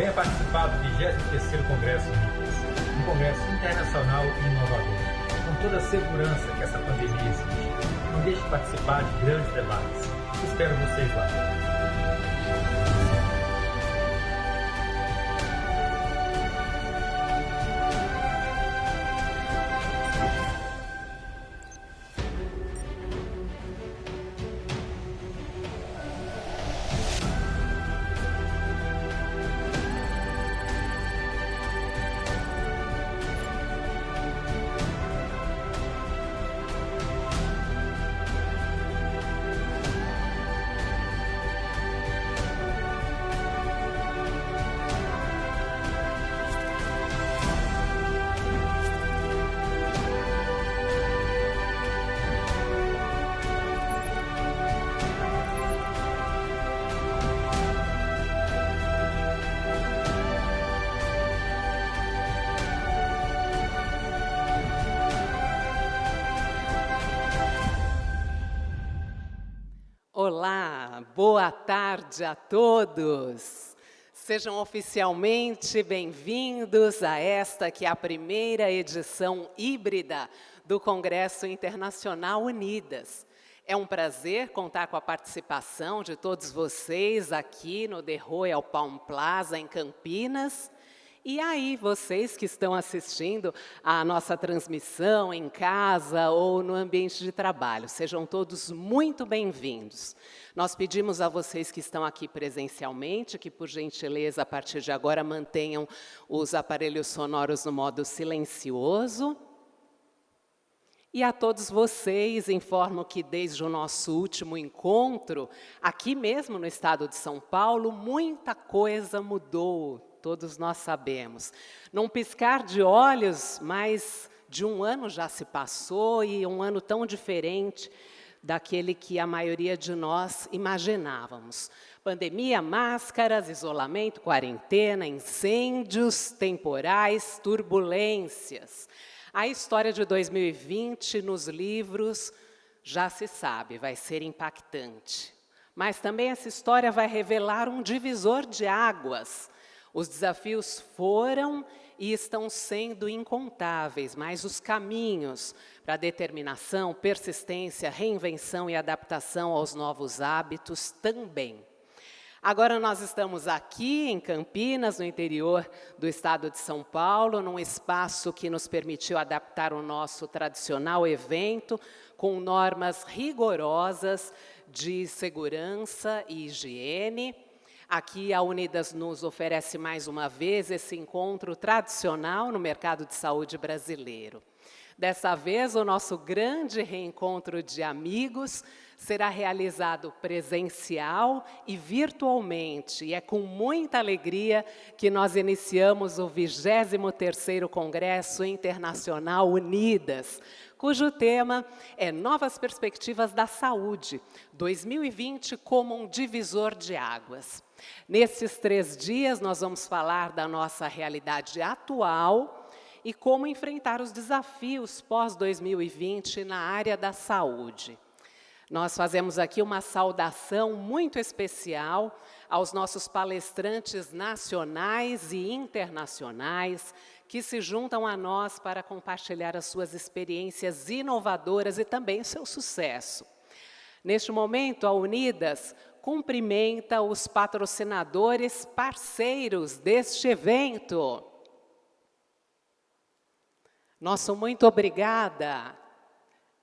Venha participar do 23º Congresso Unidas, um congresso internacional e inovador, com toda a segurança que essa pandemia exige. Não deixe de participar de grandes debates. Espero vocês lá. Olá, boa tarde a todos. Sejam oficialmente bem-vindos a esta que é a primeira edição híbrida do Congresso Internacional Unidas. É um prazer contar com a participação de todos vocês aqui no The Royal Palm Plaza, em Campinas. E aí, vocês que estão assistindo à nossa transmissão em casa ou no ambiente de trabalho, sejam todos muito bem-vindos. Nós pedimos a vocês que estão aqui presencialmente que, por gentileza, a partir de agora, mantenham os aparelhos sonoros no modo silencioso. E a todos vocês, informo que desde o nosso último encontro, aqui mesmo no estado de São Paulo, muita coisa mudou. Todos nós sabemos. Num piscar de olhos, mais de um ano já se passou e um ano tão diferente daquele que a maioria de nós imaginávamos. Pandemia, máscaras, isolamento, quarentena, incêndios temporais, turbulências. A história de 2020 nos livros já se sabe, vai ser impactante. Mas também essa história vai revelar um divisor de águas. Os desafios foram e estão sendo incontáveis, mas os caminhos para determinação, persistência, reinvenção e adaptação aos novos hábitos também. Agora nós estamos aqui em Campinas, no interior do estado de São Paulo, num espaço que nos permitiu adaptar o nosso tradicional evento com normas rigorosas de segurança e higiene. Aqui a Unidas nos oferece mais uma vez esse encontro tradicional no mercado de saúde brasileiro. Dessa vez, o nosso grande reencontro de amigos será realizado presencial e virtualmente. E é com muita alegria que nós iniciamos o 23º Congresso Internacional Unidas, cujo tema é Novas Perspectivas da Saúde, 2020 como um divisor de águas. Nesses 3 dias, nós vamos falar da nossa realidade atual e como enfrentar os desafios pós-2020 na área da saúde. Nós fazemos aqui uma saudação muito especial aos nossos palestrantes nacionais e internacionais que se juntam a nós para compartilhar as suas experiências inovadoras e também o seu sucesso. Neste momento, a Unidas cumprimenta os patrocinadores parceiros deste evento. Nosso muito obrigada.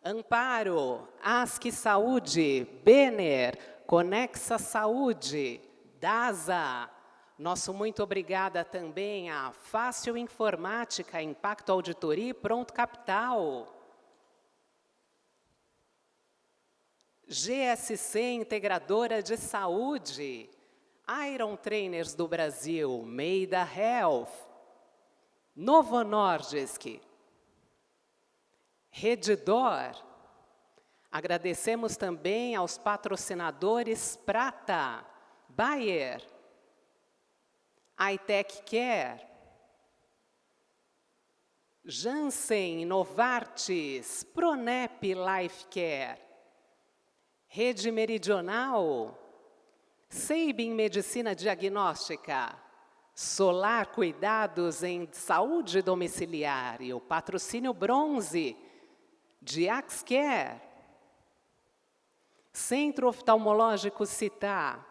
Amparo, Ask Saúde, Benner, Conexa Saúde, DASA. Nosso muito obrigada também a Fácil Informática, Impacto Auditoria e Pronto Capital. GSC Integradora de Saúde, Iron Trainers do Brasil, Meida Health, Novo Nordisk, Redditor. Agradecemos também aos patrocinadores Prata, Bayer, iTech Care, Janssen, Novartis, Pronep Life Care, Rede Meridional, Seibin Medicina Diagnóstica, Solar Cuidados em Saúde Domiciliar e o patrocínio bronze de Axcare, Centro Oftalmológico Citar,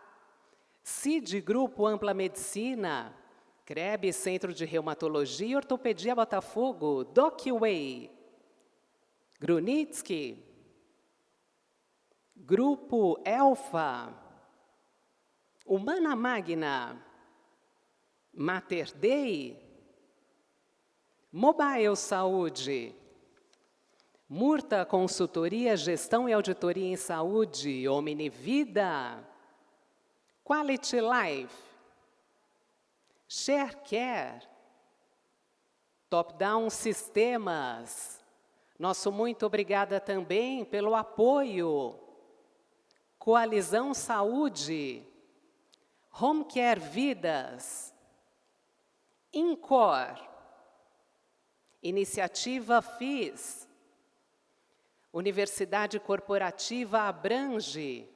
CID Grupo Ampla Medicina, CREB Centro de Reumatologia e Ortopedia Botafogo, DocWay, Grunitsky, Grupo Elfa, Humana Magna, Mater Dei, Mobile Saúde, Murta Consultoria, Gestão e Auditoria em Saúde, Omnivida, Quality Life, ShareCare, Top Down Sistemas. Nosso muito obrigada também pelo apoio. Coalizão Saúde, Home Care Vidas, Incor, Iniciativa FIS, Universidade Corporativa Abrange,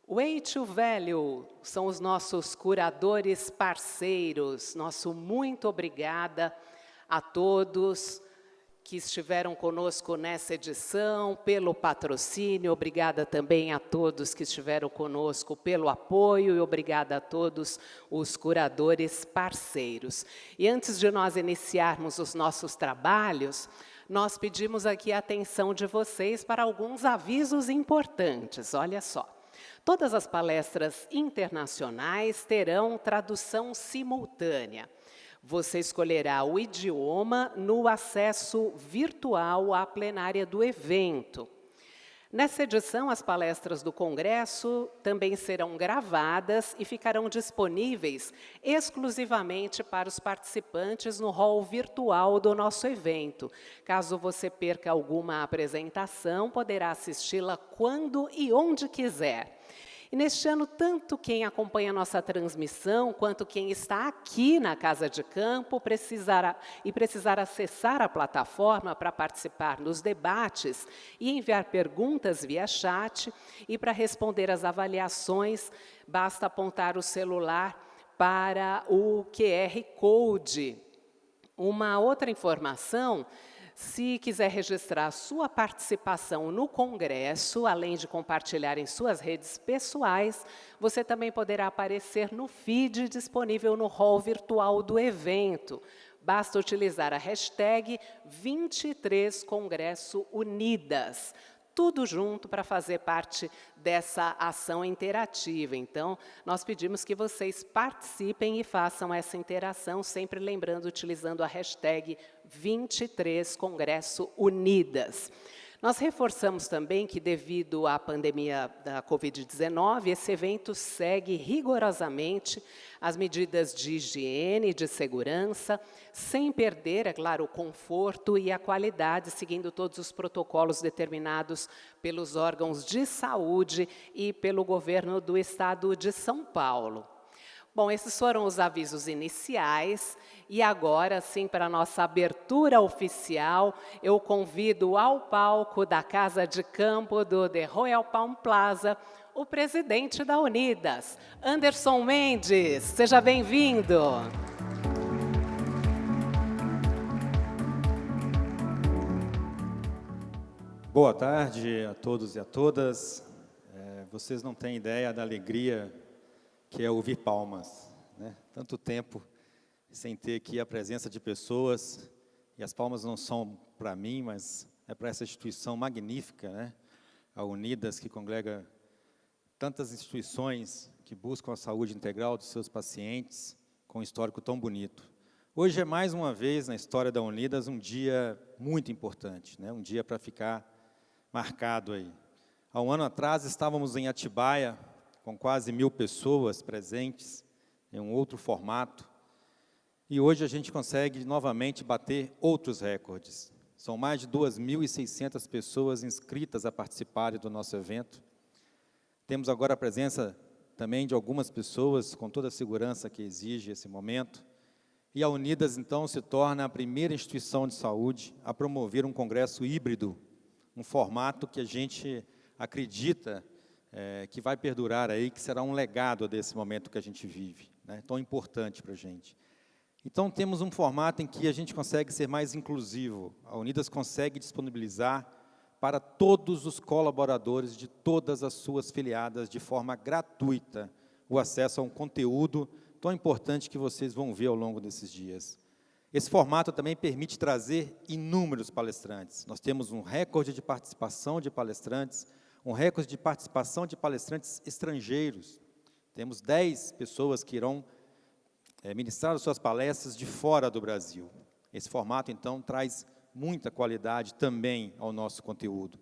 Way to Value, são os nossos curadores parceiros. Nosso muito obrigada a todos que estiveram conosco nessa edição, pelo patrocínio, obrigada também a todos que estiveram conosco pelo apoio e obrigada a todos os curadores parceiros. E antes de nós iniciarmos os nossos trabalhos, nós pedimos aqui a atenção de vocês para alguns avisos importantes, olha só. Todas as palestras internacionais terão tradução simultânea. Você escolherá o idioma no acesso virtual à plenária do evento. Nessa edição, as palestras do Congresso também serão gravadas e ficarão disponíveis exclusivamente para os participantes no hall virtual do nosso evento. Caso você perca alguma apresentação, poderá assisti-la quando e onde quiser. E neste ano, tanto quem acompanha a nossa transmissão, quanto quem está aqui na Casa de Campo precisar acessar a plataforma para participar dos debates e enviar perguntas via chat. E para responder às avaliações, basta apontar o celular para o QR Code. Uma outra informação: se quiser registrar sua participação no Congresso, além de compartilhar em suas redes pessoais, você também poderá aparecer no feed disponível no hall virtual do evento. Basta utilizar a hashtag 23CongressoUnidas. Tudo junto para fazer parte dessa ação interativa. Então, nós pedimos que vocês participem e façam essa interação, sempre lembrando, utilizando a hashtag 23CongressoUnidas. Nós reforçamos também que, devido à pandemia da Covid-19, esse evento segue rigorosamente as medidas de higiene e de segurança, sem perder, é claro, o conforto e a qualidade, seguindo todos os protocolos determinados pelos órgãos de saúde e pelo governo do Estado de São Paulo. Bom, esses foram os avisos iniciais e agora, sim, para a nossa abertura oficial, eu convido ao palco da Casa de Campo do The Royal Palm Plaza o presidente da Unidas, Anderson Mendes. Seja bem-vindo. Boa tarde a todos e a todas. Vocês não têm ideia da alegria que é ouvir palmas, né? Tanto tempo sem ter aqui a presença de pessoas, e as palmas não são para mim, mas é para essa instituição magnífica, né? A Unidas, que congrega tantas instituições que buscam a saúde integral dos seus pacientes, com um histórico tão bonito. Hoje é mais uma vez, na história da Unidas, um dia muito importante, né? Um dia para ficar marcado aí. Há um ano atrás, estávamos em Atibaia, com quase 1000 pessoas presentes, em um outro formato. E hoje a gente consegue novamente bater outros recordes. São mais de 2.600 pessoas inscritas a participarem do nosso evento. Temos agora a presença também de algumas pessoas, com toda a segurança que exige esse momento. E a Unidas, então, se torna a primeira instituição de saúde a promover um congresso híbrido, um formato que a gente acredita que vai perdurar aí, que será um legado desse momento que a gente vive, né, tão importante para a gente. Então, temos um formato em que a gente consegue ser mais inclusivo. A Unidas consegue disponibilizar para todos os colaboradores de todas as suas filiadas, de forma gratuita, o acesso a um conteúdo tão importante que vocês vão ver ao longo desses dias. Esse formato também permite trazer inúmeros palestrantes. Nós temos um recorde de participação de palestrantes, um recorde de participação de palestrantes estrangeiros. Temos 10 pessoas que irão ministrar as suas palestras de fora do Brasil. Esse formato, então, traz muita qualidade também ao nosso conteúdo.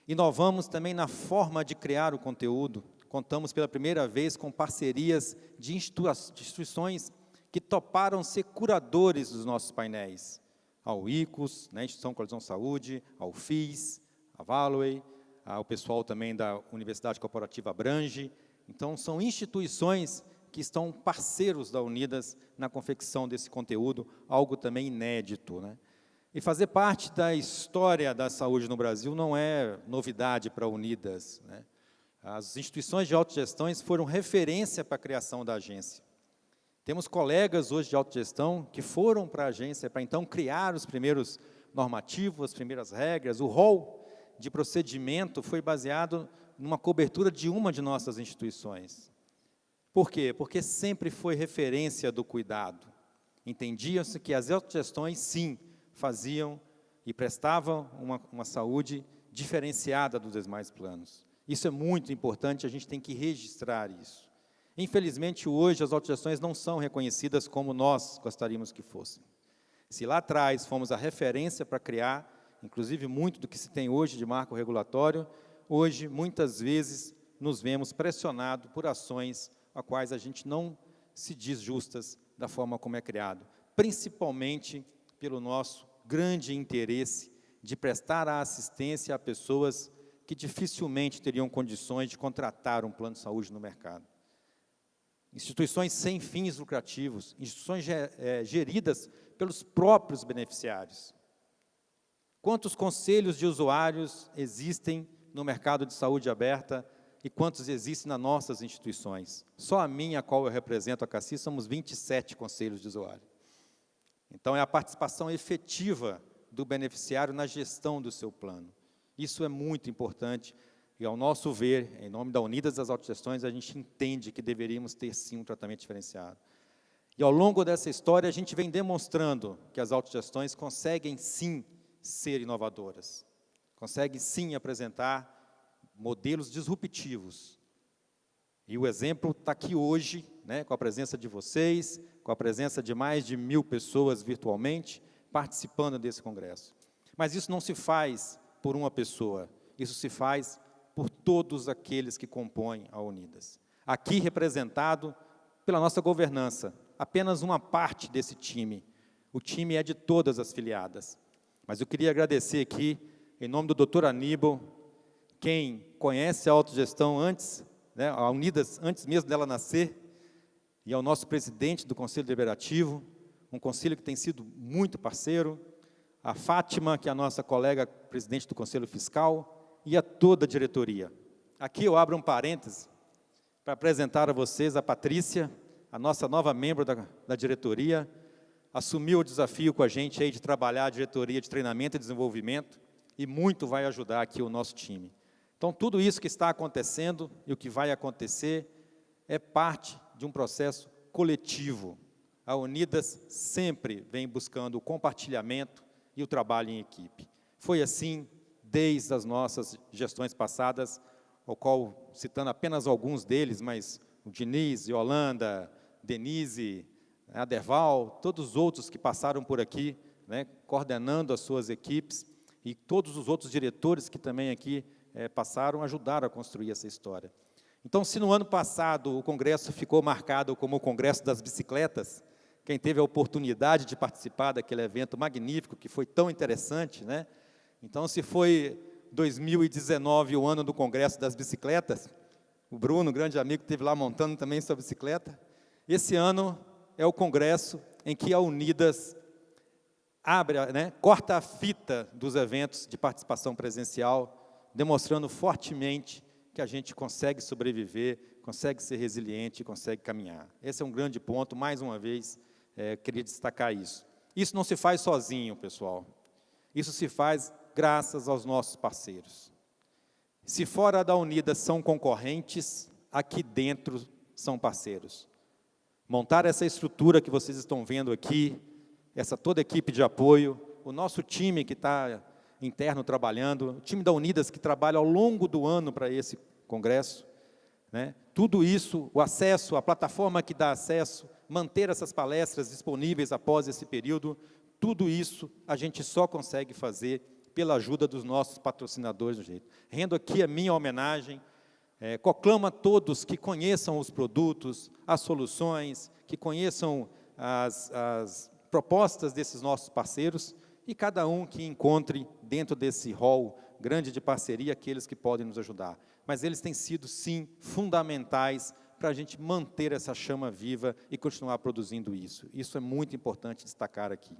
Inovamos também na forma de criar o conteúdo. Contamos pela primeira vez com parcerias de instituições que toparam ser curadores dos nossos painéis. Ao ICOS, né, Instituição Coalizão Saúde, ao FIS, a Valley, ao pessoal também da Universidade Corporativa Abrange. Então, são instituições que estão parceiros da Unidas na confecção desse conteúdo, algo também inédito, né? E fazer parte da história da saúde no Brasil não é novidade para a Unidas, né? As instituições de autogestão foram referência para a criação da agência. Temos colegas hoje de autogestão que foram para a agência para, então, criar os primeiros normativos, as primeiras regras. O rol de procedimento foi baseado numa cobertura de uma de nossas instituições. Por quê? Porque sempre foi referência do cuidado. Entendia-se que as autogestões, sim, faziam e prestavam uma saúde diferenciada dos demais planos. Isso é muito importante, a gente tem que registrar isso. Infelizmente, hoje, as autogestões não são reconhecidas como nós gostaríamos que fossem. Se lá atrás fomos a referência para criar, inclusive muito do que se tem hoje de marco regulatório, hoje, muitas vezes, nos vemos pressionados por ações a quais a gente não se diz justas da forma como é criado, principalmente pelo nosso grande interesse de prestar a assistência a pessoas que dificilmente teriam condições de contratar um plano de saúde no mercado. Instituições sem fins lucrativos, instituições geridas pelos próprios beneficiários. Quantos conselhos de usuários existem no mercado de saúde aberta e quantos existem nas nossas instituições? Só a minha, a qual eu represento, a CACI, somos 27 conselhos de usuário. Então, é a participação efetiva do beneficiário na gestão do seu plano. Isso é muito importante e, ao nosso ver, em nome da Unidas das Autogestões, a gente entende que deveríamos ter, sim, um tratamento diferenciado. E, ao longo dessa história, a gente vem demonstrando que as autogestões conseguem, sim, ser inovadoras. Conseguem, sim, apresentar modelos disruptivos. E o exemplo está aqui hoje, né, com a presença de vocês, com a presença de mais de 1000 pessoas virtualmente, participando desse congresso. Mas isso não se faz por uma pessoa, isso se faz por todos aqueles que compõem a Unidas. Aqui representado pela nossa governança, apenas uma parte desse time. O time é de todas as filiadas. Mas eu queria agradecer aqui, em nome do Dr. Aníbal, quem conhece a autogestão antes, né, a Unidas, antes mesmo dela nascer, e ao nosso presidente do Conselho Deliberativo, um conselho que tem sido muito parceiro, a Fátima, que é a nossa colega presidente do Conselho Fiscal, e a toda a diretoria. Aqui eu abro um parêntese para apresentar a vocês a Patrícia, a nossa nova membro da diretoria, assumiu o desafio com a gente aí de trabalhar a diretoria de treinamento e desenvolvimento, e muito vai ajudar aqui o nosso time. Então, tudo isso que está acontecendo e o que vai acontecer é parte de um processo coletivo. A Unidas sempre vem buscando o compartilhamento e o trabalho em equipe. Foi assim desde as nossas gestões passadas, ao qual, citando apenas alguns deles, mas o Diniz, Yolanda, Denise, Aderval, todos os outros que passaram por aqui, né, coordenando as suas equipes, e todos os outros diretores que também aqui passaram, ajudaram a construir essa história. Então, se no ano passado o congresso ficou marcado como o Congresso das Bicicletas, quem teve a oportunidade de participar daquele evento magnífico, que foi tão interessante, né? Então, se foi 2019 o ano do Congresso das Bicicletas, o Bruno, grande amigo, esteve lá montando também sua bicicleta, esse ano é o congresso em que a Unidas abre, né, corta a fita dos eventos de participação presencial, demonstrando fortemente que a gente consegue sobreviver consegue ser resiliente, consegue caminhar. Esse é um grande ponto, mais uma vez, queria destacar isso. Isso não se faz sozinho, pessoal. Isso se faz graças aos nossos parceiros. Se fora da Unidas são concorrentes, aqui dentro são parceiros. Montar essa estrutura que vocês estão vendo aqui, essa toda a equipe de apoio, o nosso time que está interno trabalhando, o time da Unidas que trabalha ao longo do ano para esse congresso, né? Tudo isso, o acesso, a plataforma que dá acesso, manter essas palestras disponíveis após esse período, tudo isso a gente só consegue fazer pela ajuda dos nossos patrocinadores do jeito. Rendo aqui a minha homenagem, conclamo a todos que conheçam os produtos, as soluções, que conheçam as propostas desses nossos parceiros e cada um que encontre dentro desse hall grande de parceria aqueles que podem nos ajudar. Mas eles têm sido, sim, fundamentais para a gente manter essa chama viva e continuar produzindo isso. Isso é muito importante destacar aqui,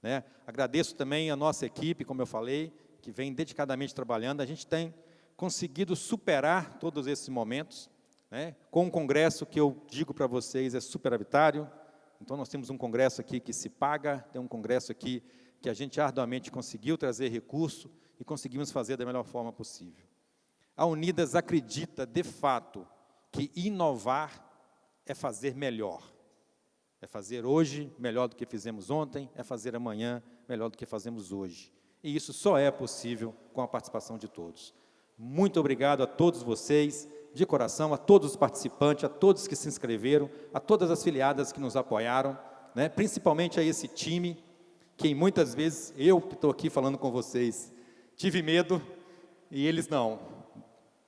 né? Agradeço também a nossa equipe, como eu falei, que vem dedicadamente trabalhando. A gente tem conseguido superar todos esses momentos, né? Com um congresso que eu digo para vocês é superavitário. Então, nós temos um congresso aqui que se paga, tem um congresso aqui que a gente arduamente conseguiu trazer recurso e conseguimos fazer da melhor forma possível. A Unidas acredita, de fato, que inovar é fazer melhor. É fazer hoje melhor do que fizemos ontem, é fazer amanhã melhor do que fazemos hoje. E isso só é possível com a participação de todos. Muito obrigado a todos vocês, de coração, a todos os participantes, a todos que se inscreveram, a todas as filiadas que nos apoiaram, né? Principalmente a esse time, que muitas vezes, eu que estou aqui falando com vocês, tive medo e eles não.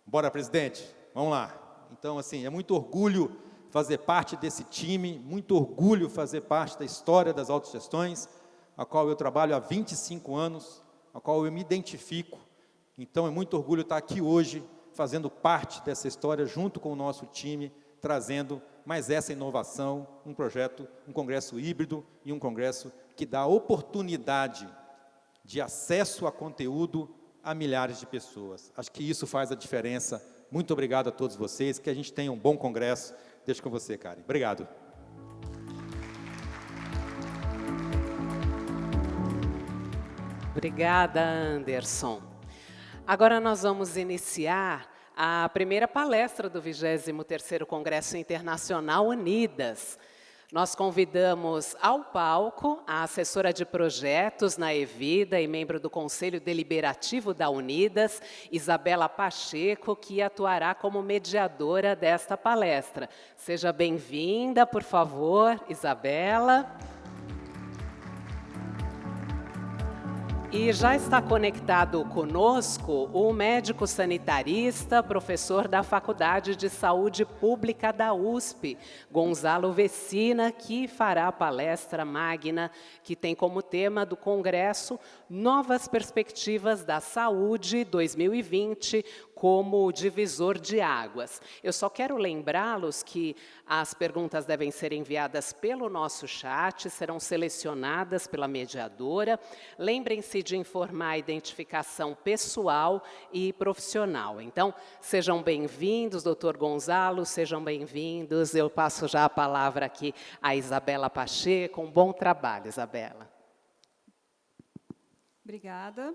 Bora, presidente, vamos lá. Então, assim, é muito orgulho fazer parte desse time, muito orgulho fazer parte da história das autogestões, a qual eu trabalho há 25 anos, a qual eu me identifico. Então, é muito orgulho estar aqui hoje, fazendo parte dessa história, junto com o nosso time, trazendo mais essa inovação, um projeto, um congresso híbrido e um congresso que dá oportunidade de acesso a conteúdo a milhares de pessoas. Acho que isso faz a diferença. Muito obrigado a todos vocês, que a gente tenha um bom congresso. Deixo com você, Karen. Obrigado. Obrigada, Anderson. Agora nós vamos iniciar a primeira palestra do 23º Congresso Internacional Unidas. Nós convidamos ao palco a assessora de projetos na Evida e membro do Conselho Deliberativo da Unidas, Isabela Pacheco, que atuará como mediadora desta palestra. Seja bem-vinda, por favor, Isabela. E já está conectado conosco o médico sanitarista, professor da Faculdade de Saúde Pública da USP, Gonzalo Vecina, que fará a palestra magna que tem como tema do Congresso Novas Perspectivas da Saúde 2020 como divisor de águas. Eu só quero lembrá-los que as perguntas devem ser enviadas pelo nosso chat, serão selecionadas pela mediadora. Lembrem-se de informar a identificação pessoal e profissional. Então, sejam bem-vindos, doutor Gonzalo, sejam bem-vindos. Eu passo já a palavra aqui à Isabela Pacheco. Um bom trabalho, Isabela. Obrigada.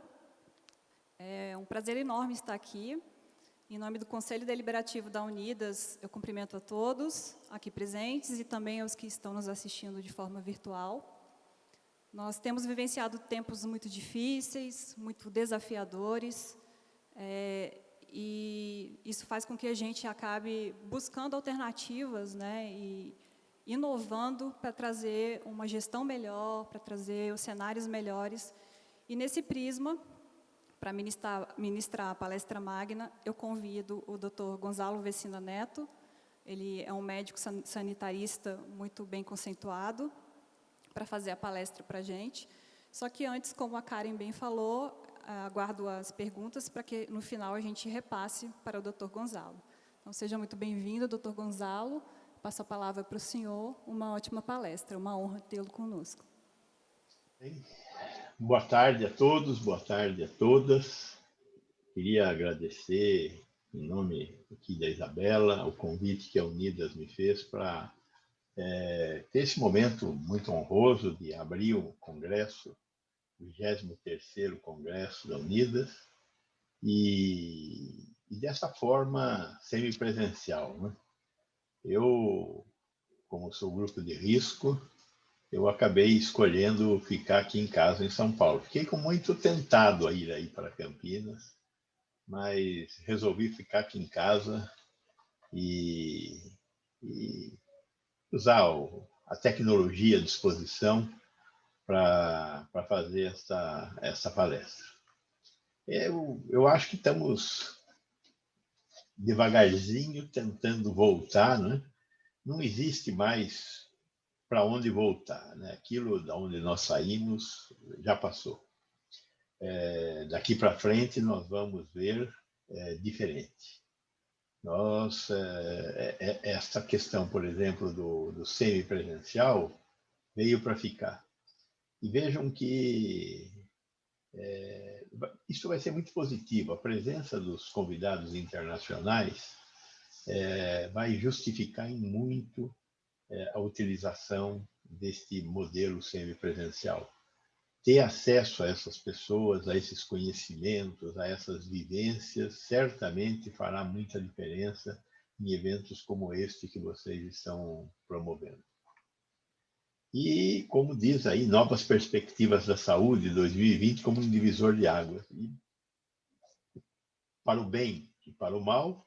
É um prazer enorme estar aqui. Em nome do Conselho Deliberativo da Unidas, eu cumprimento a todos aqui presentes e também aos que estão nos assistindo de forma virtual. Nós temos vivenciado tempos muito difíceis, muito desafiadores, e isso faz com que a gente acabe buscando alternativas, né, e inovando para trazer uma gestão melhor, para trazer os cenários melhores. E nesse prisma, para ministrar a palestra magna, eu convido o Dr. Gonzalo Vecina Neto. Ele é um médico sanitarista muito bem conceituado para fazer a palestra para a gente. Só que antes, como a Karen bem falou, aguardo as perguntas para que no final a gente repasse para o Dr. Gonzalo. Então, seja muito bem-vindo, Dr. Gonzalo. Passo a palavra para o senhor. Uma ótima palestra, uma honra tê-lo conosco. Boa tarde a todos, boa tarde a todas. Queria agradecer em nome aqui da Isabela, o convite que a Unidas me fez para ter esse momento muito honroso de abrir o congresso, o 23º Congresso da Unidas, e dessa forma semipresencial, né? Eu, como sou grupo de risco, eu acabei escolhendo ficar aqui em casa em São Paulo. Fiquei com muito tentado a ir aí para Campinas, mas resolvi ficar aqui em casa e usar a tecnologia à disposição para fazer essa palestra. Eu acho que estamos devagarzinho tentando voltar, né? Não existe mais para onde voltar, né? Aquilo da onde nós saímos já passou. Daqui para frente nós vamos ver diferente. Essa questão, por exemplo, do semipresencial veio para ficar. E vejam que isso vai ser muito positivo. A presença dos convidados internacionais vai justificar em muito a utilização deste modelo semipresencial. Ter acesso a essas pessoas, a esses conhecimentos, a essas vivências, certamente fará muita diferença em eventos como este que vocês estão promovendo. E, como diz aí, novas perspectivas da saúde 2020 como um divisor de águas. E, para o bem e para o mal,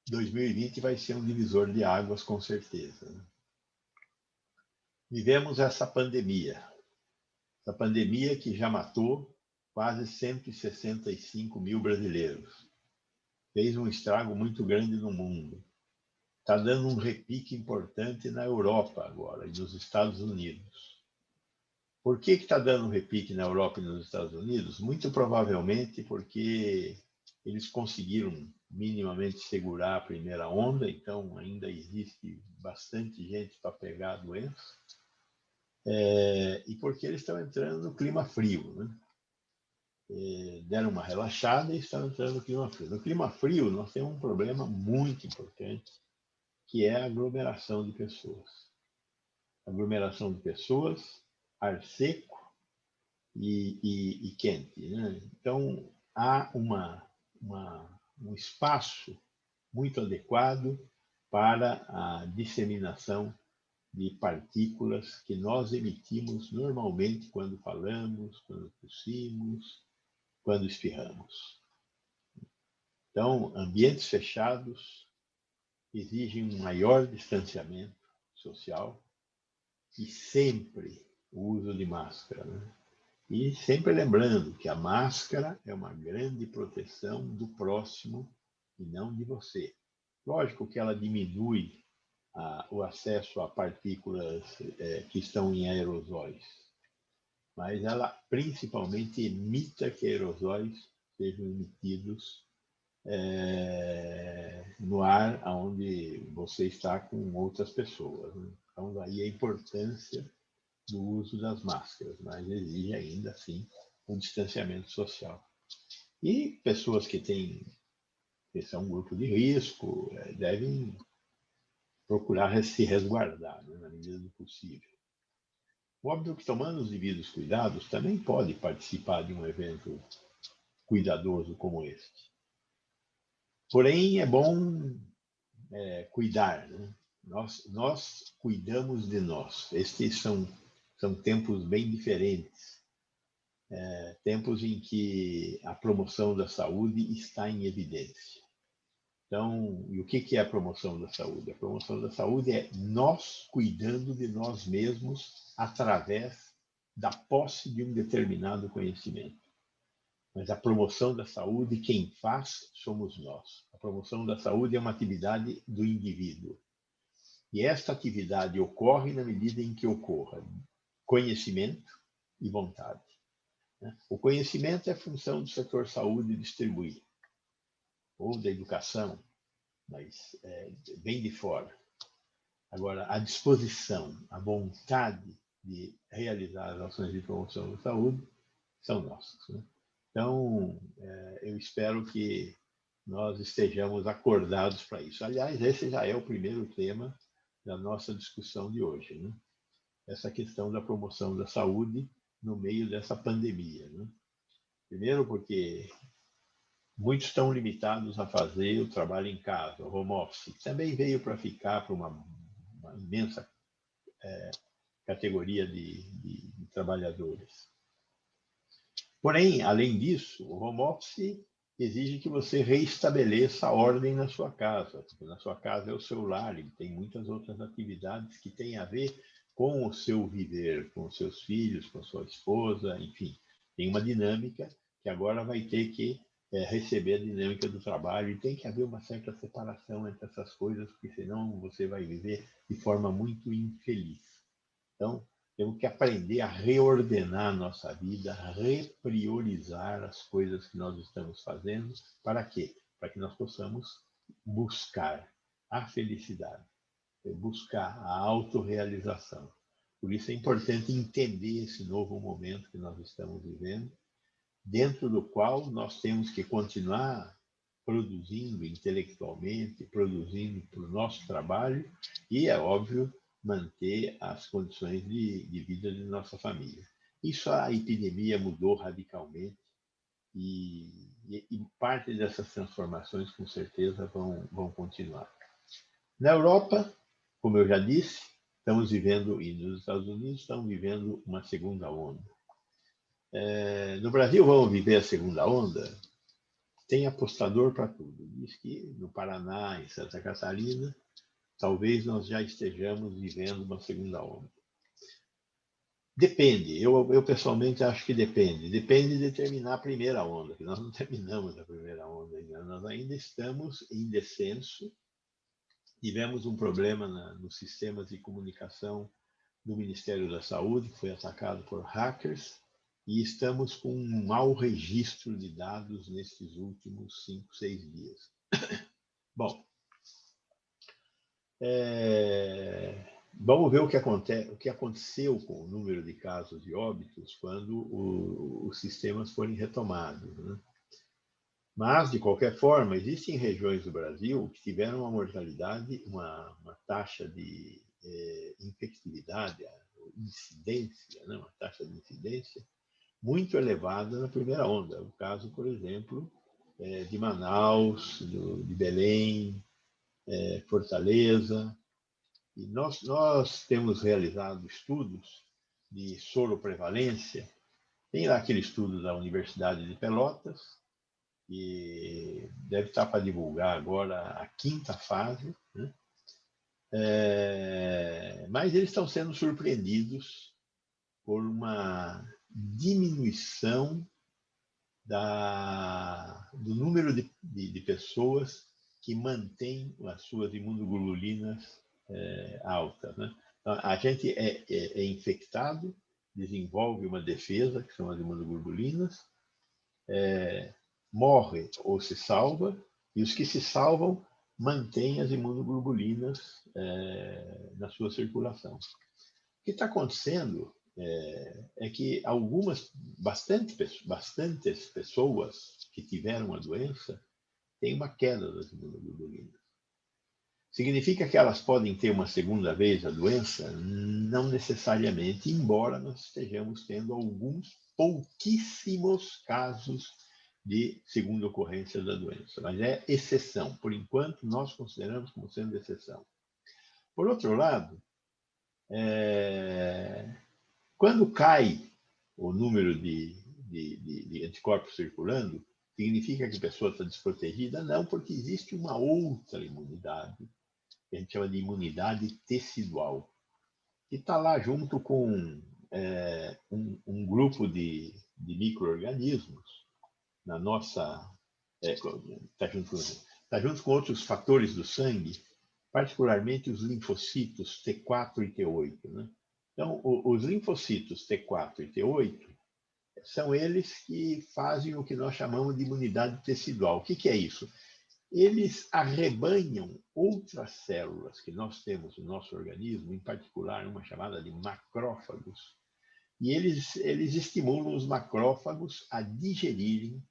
2020 vai ser um divisor de águas, com certeza. Vivemos essa pandemia que já matou quase 165 mil brasileiros. Fez um estrago muito grande no mundo. Está dando um repique importante na Europa agora e nos Estados Unidos. Por que está dando um repique na Europa e nos Estados Unidos? Muito provavelmente porque eles conseguiram minimamente segurar a primeira onda, então ainda existe bastante gente para pegar a doença. E porque eles estão entrando no clima frio, né? Deram uma relaxada e estão entrando no clima frio. No clima frio, nós temos um problema muito importante, que é a aglomeração de pessoas. Aglomeração de pessoas, ar seco e quente, né? Então, há um espaço muito adequado para a disseminação de partículas que nós emitimos normalmente quando falamos, quando tossimos, quando espirramos. Então, ambientes fechados exigem um maior distanciamento social e sempre o uso de máscara, né? E sempre lembrando que a máscara é uma grande proteção do próximo e não de você. Lógico que ela diminui o acesso a partículas que estão em aerosóis, mas ela principalmente evita que aerosóis sejam emitidos no ar onde você está com outras pessoas, né? Então, daí a importância do uso das máscaras, mas exige ainda assim um distanciamento social. E pessoas que são um grupo de risco devem procurar se resguardar, né, na medida do possível. Óbvio que, tomando os devidos cuidados, também pode participar de um evento cuidadoso como este. Porém, é bom cuidar, né? Nós cuidamos de nós. Estes são tempos bem diferentes. Tempos em que a promoção da saúde está em evidência. Então, e o que é a promoção da saúde? A promoção da saúde é nós cuidando de nós mesmos através da posse de um determinado conhecimento. Mas a promoção da saúde, quem faz, somos nós. A promoção da saúde é uma atividade do indivíduo. E esta atividade ocorre na medida em que ocorra conhecimento e vontade. O conhecimento é função do setor saúde distribuir, ou da educação, mas vem de fora. Agora, a disposição, a vontade de realizar as ações de promoção da saúde são nossas, né? Então, eu espero que nós estejamos acordados para isso. Aliás, esse já é o primeiro tema da nossa discussão de hoje, né? Essa questão da promoção da saúde no meio dessa pandemia, né? Primeiro porque muitos estão limitados a fazer o trabalho em casa, o home office. Também veio para ficar para uma imensa categoria de trabalhadores. Porém, além disso, o home office exige que você reestabeleça a ordem na sua casa, porque na sua casa é o seu lar, e tem muitas outras atividades que têm a ver com o seu viver, com os seus filhos, com a sua esposa, enfim. Tem uma dinâmica que agora vai ter que receber a dinâmica do trabalho, e tem que haver uma certa separação entre essas coisas, porque senão você vai viver de forma muito infeliz. Então, temos que aprender a reordenar a nossa vida, a repriorizar as coisas que nós estamos fazendo. Para quê? Para que nós possamos buscar a felicidade, buscar a autorrealização. Por isso é importante entender esse novo momento que nós estamos vivendo, dentro do qual nós temos que continuar produzindo intelectualmente, produzindo para o nosso trabalho e, é óbvio, manter as condições de vida de nossa família. Isso a epidemia mudou radicalmente e parte dessas transformações, com certeza, vão continuar. Na Europa, como eu já disse, estamos vivendo, e nos Estados Unidos estamos vivendo uma segunda onda. No Brasil, vamos viver a segunda onda? Tem apostador para tudo. Diz que no Paraná, em Santa Catarina, talvez nós já estejamos vivendo uma segunda onda. Depende. Eu pessoalmente acho que depende. Depende de terminar a primeira onda, que nós não terminamos a primeira onda ainda. Nós ainda estamos em descenso. Tivemos um problema nos sistemas de comunicação do Ministério da Saúde, que foi atacado por hackers, e estamos com um mau registro de dados nesses últimos 5, 6 dias. Bom, vamos ver o que aconteceu com o número de casos de óbitos quando os sistemas forem retomados, né? Mas, de qualquer forma, existem regiões do Brasil que tiveram uma mortalidade, uma taxa de infectividade, incidência, né? Uma taxa de incidência muito elevada na primeira onda. O caso, por exemplo, de Manaus, de Belém, Fortaleza. E nós temos realizado estudos de soroprevalência. Tem lá aquele estudo da Universidade de Pelotas, que deve estar para divulgar agora a 5ª fase, né? Mas eles estão sendo surpreendidos por uma diminuição do número de pessoas que mantêm as suas imunoglobulinas altas, né? Então, a gente é infectado, desenvolve uma defesa, que são as imunoglobulinas, morre ou se salva, e os que se salvam mantêm as imunoglobulinas na sua circulação. O que está acontecendo é que bastantes pessoas que tiveram a doença têm uma queda das imunoglobulinas. Significa que elas podem ter uma segunda vez a doença? Não necessariamente, embora nós estejamos tendo alguns pouquíssimos casos de segunda ocorrência da doença. Mas é exceção. Por enquanto, nós consideramos como sendo exceção. Por outro lado, quando cai o número de anticorpos circulando, significa que a pessoa está desprotegida? Não, porque existe uma outra imunidade, que a gente chama de imunidade tecidual, que está lá junto com um grupo de micro-organismos na nossa... Está junto com outros fatores do sangue, particularmente os linfocitos T4 e T8, né? Então, os linfocitos T4 e T8 são eles que fazem o que nós chamamos de imunidade tecidual. O que é isso? Eles arrebanham outras células que nós temos no nosso organismo, em particular uma chamada de macrófagos, e eles estimulam os macrófagos a digerirem,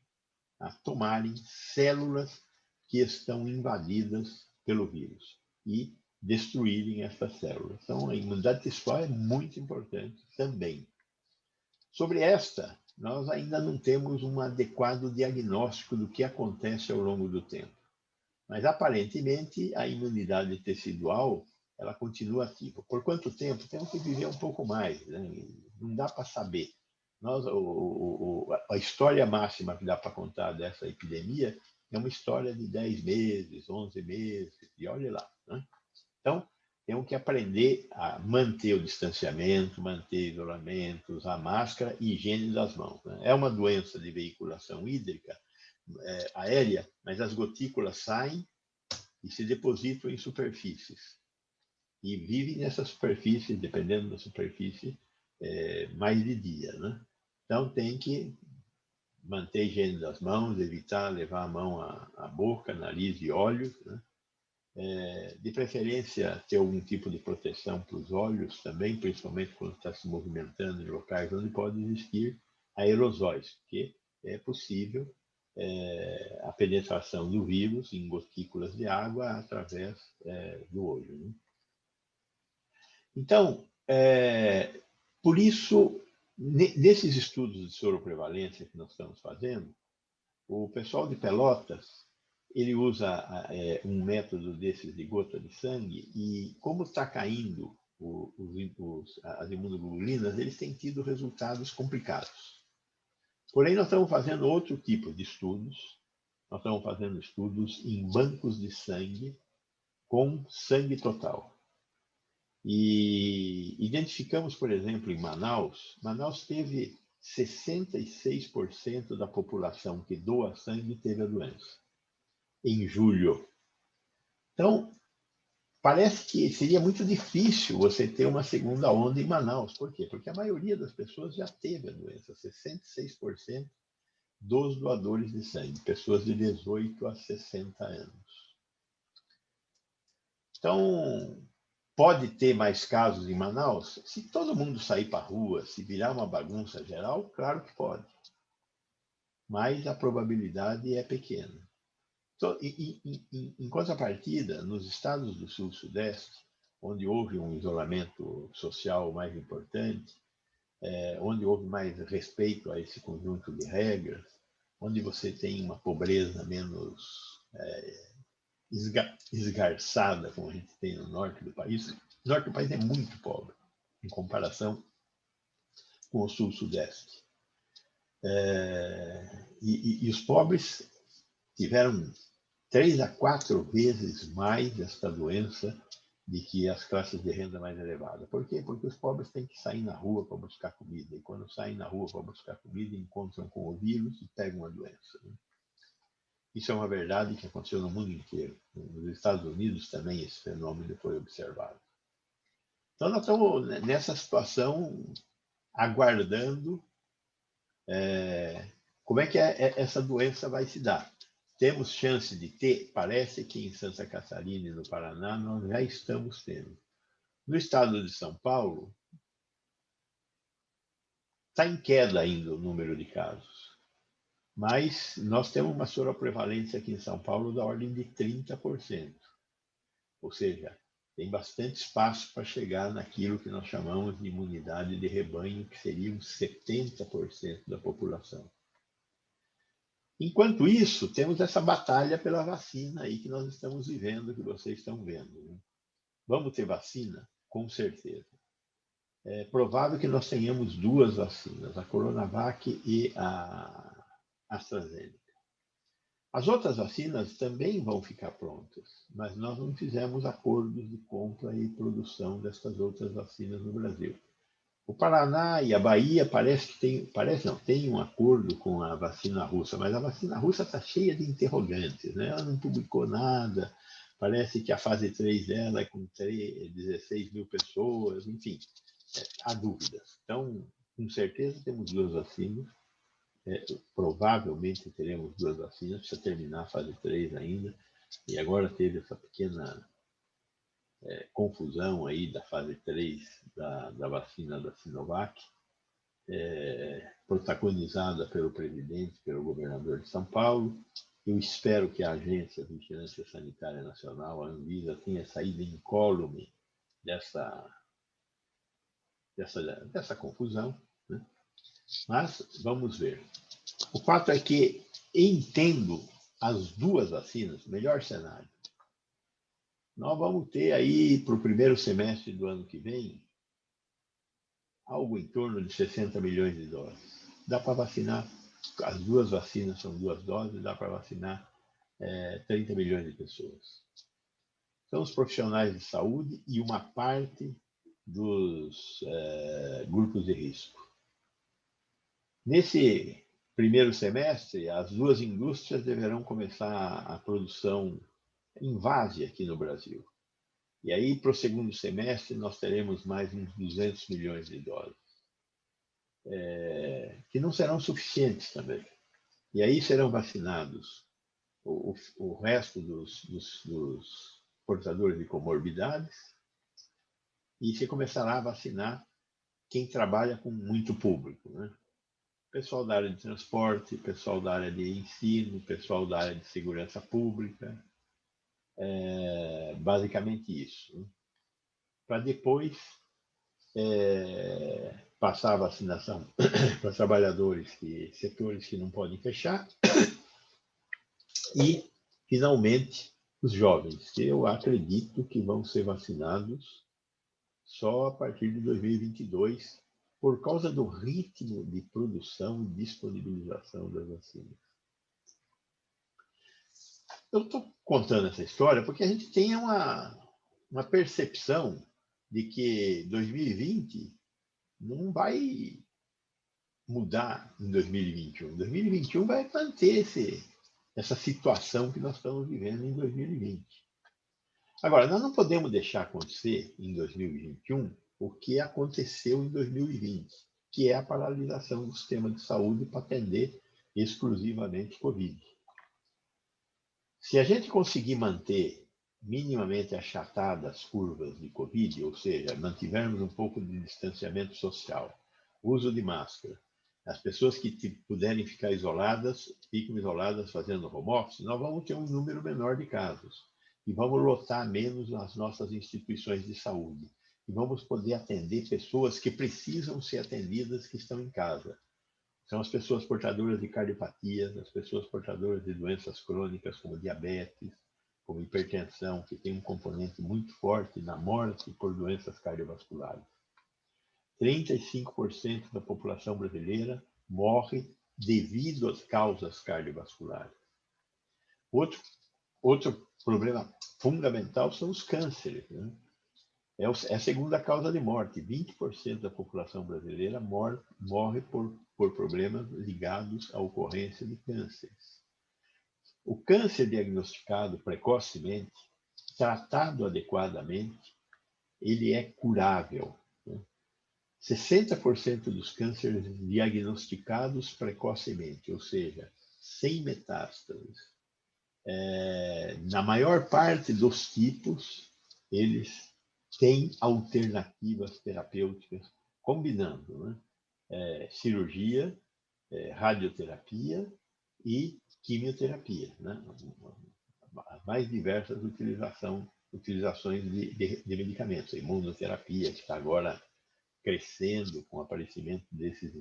a tomarem células que estão invadidas pelo vírus e destruírem essas células. Então, a imunidade textual é muito importante também. Sobre esta, nós ainda não temos um adequado diagnóstico do que acontece ao longo do tempo. Mas, aparentemente, a imunidade tecidual ela continua ativa. Por quanto tempo? Temos que viver um pouco mais, né? Não dá para saber. A história máxima que dá para contar dessa epidemia é uma história de 10 meses, 11 meses, e olha lá. Né? Então, temos que aprender a manter o distanciamento, manter isolamento, usar máscara e higiene das mãos. Né? É uma doença de veiculação hídrica, aérea, mas as gotículas saem e se depositam em superfícies. E vivem nessa superfície, dependendo da superfície, mais de dia. Né? Então, tem que manter a higiene das mãos, evitar levar a mão à boca, nariz e olhos. Né? De preferência, ter algum tipo de proteção para os olhos também, principalmente quando está se movimentando em locais onde pode existir aerosóis, porque é possível a penetração do vírus em gotículas de água através do olho. Né? Então, por isso, nesses estudos de soroprevalência que nós estamos fazendo, o pessoal de Pelotas, ele usa um método desses de gota de sangue e, como está caindo as imunoglobulinas, eles têm tido resultados complicados. Porém, nós estamos fazendo outro tipo de estudos. Nós estamos fazendo estudos em bancos de sangue com sangue total. E identificamos, por exemplo, em Manaus teve 66% da população que doa sangue teve a doença, em julho. Então, parece que seria muito difícil você ter uma segunda onda em Manaus. Por quê? Porque a maioria das pessoas já teve a doença, 66% dos doadores de sangue, pessoas de 18 a 60 anos. Então, pode ter mais casos em Manaus? Se todo mundo sair para a rua, se virar uma bagunça geral, claro que pode. Mas a probabilidade é pequena. Então, em contrapartida, nos estados do Sul-Sudeste, onde houve um isolamento social mais importante, onde houve mais respeito a esse conjunto de regras, onde você tem uma pobreza menos esgarçada, como a gente tem no norte do país. O norte do país é muito pobre, em comparação com o sul-sudeste. E os pobres tiveram 3 a 4 vezes mais desta doença do que as classes de renda mais elevada. Por quê? Porque os pobres têm que sair na rua para buscar comida. E quando saem na rua para buscar comida, encontram com o vírus e pegam a doença. Né? Isso é uma verdade que aconteceu no mundo inteiro. Nos Estados Unidos também esse fenômeno foi observado. Então, nós estamos nessa situação aguardando como é que essa doença vai se dar. Temos chance de ter? Parece que em Santa Catarina e no Paraná nós já estamos tendo. No estado de São Paulo, está em queda ainda o número de casos. Mas nós temos uma soroprevalência aqui em São Paulo da ordem de 30%. Ou seja, tem bastante espaço para chegar naquilo que nós chamamos de imunidade de rebanho, que seria uns 70% da população. Enquanto isso, temos essa batalha pela vacina aí que nós estamos vivendo, que vocês estão vendo. Né? Vamos ter vacina? Com certeza. É provável que nós tenhamos 2 vacinas, a Coronavac e a AstraZeneca. As outras vacinas também vão ficar prontas, mas nós não fizemos acordos de compra e produção destas outras vacinas no Brasil. O Paraná e a Bahia tem um acordo com a vacina russa, mas a vacina russa está cheia de interrogantes, né? Ela não publicou nada, parece que a fase 3 dela é com 16 mil pessoas, enfim, há dúvidas. Então, com certeza temos 2 vacinas, provavelmente teremos 2 vacinas, precisa terminar a fase 3 ainda, e agora teve essa pequena confusão aí da fase 3 da vacina da Sinovac, protagonizada pelo presidente, pelo governador de São Paulo, Eu espero que a Agência de Vigilância Sanitária Nacional, a Anvisa, tenha saído incólume dessa confusão, né? Mas vamos ver. O fato é que, entendo as duas vacinas, melhor cenário. Nós vamos ter aí, para o primeiro semestre do ano que vem, algo em torno de 60 milhões de doses. Dá para vacinar, as duas vacinas são 2 doses, dá para vacinar 30 milhões de pessoas. São os profissionais de saúde e uma parte dos grupos de risco. Nesse primeiro semestre, as duas indústrias deverão começar a produção em várzea aqui no Brasil. E aí, para o segundo semestre, nós teremos mais uns 200 milhões de doses, que não serão suficientes também. E aí serão vacinados o resto dos portadores de comorbidades e se começará a vacinar quem trabalha com muito público, né? Pessoal da área de transporte, pessoal da área de ensino, pessoal da área de segurança pública, basicamente isso, né? Para depois passar a vacinação para trabalhadores, setores que não podem fechar, e, finalmente, os jovens, que eu acredito que vão ser vacinados só a partir de 2022, por causa do ritmo de produção e disponibilização das vacinas. Eu estou contando essa história porque a gente tem uma percepção de que 2020 não vai mudar em 2021. 2021 vai manter essa situação que nós estamos vivendo em 2020. Agora, nós não podemos deixar acontecer em 2021 o que aconteceu em 2020, que é a paralisação do sistema de saúde para atender exclusivamente Covid. Se a gente conseguir manter minimamente achatadas as curvas de Covid, ou seja, mantivermos um pouco de distanciamento social, uso de máscara, as pessoas que puderem ficar isoladas, ficam isoladas fazendo home office, nós vamos ter um número menor de casos. E vamos lotar menos as nossas instituições de saúde. E vamos poder atender pessoas que precisam ser atendidas, que estão em casa. São as pessoas portadoras de cardiopatias, as pessoas portadoras de doenças crônicas, como diabetes, como hipertensão, que tem um componente muito forte na morte por doenças cardiovasculares. 35% da população brasileira morre devido às causas cardiovasculares. Outro problema fundamental são os cânceres, né? É a segunda causa de morte. 20% da população brasileira morre por problemas ligados à ocorrência de cânceres. O câncer diagnosticado precocemente, tratado adequadamente, ele é curável, né? 60% dos cânceres diagnosticados precocemente, ou seja, sem metástases, na maior parte dos tipos, eles têm alternativas terapêuticas, combinando, né? Cirurgia, radioterapia e quimioterapia, né? As mais diversas utilizações de medicamentos. A imunoterapia, que está agora crescendo com o aparecimento desses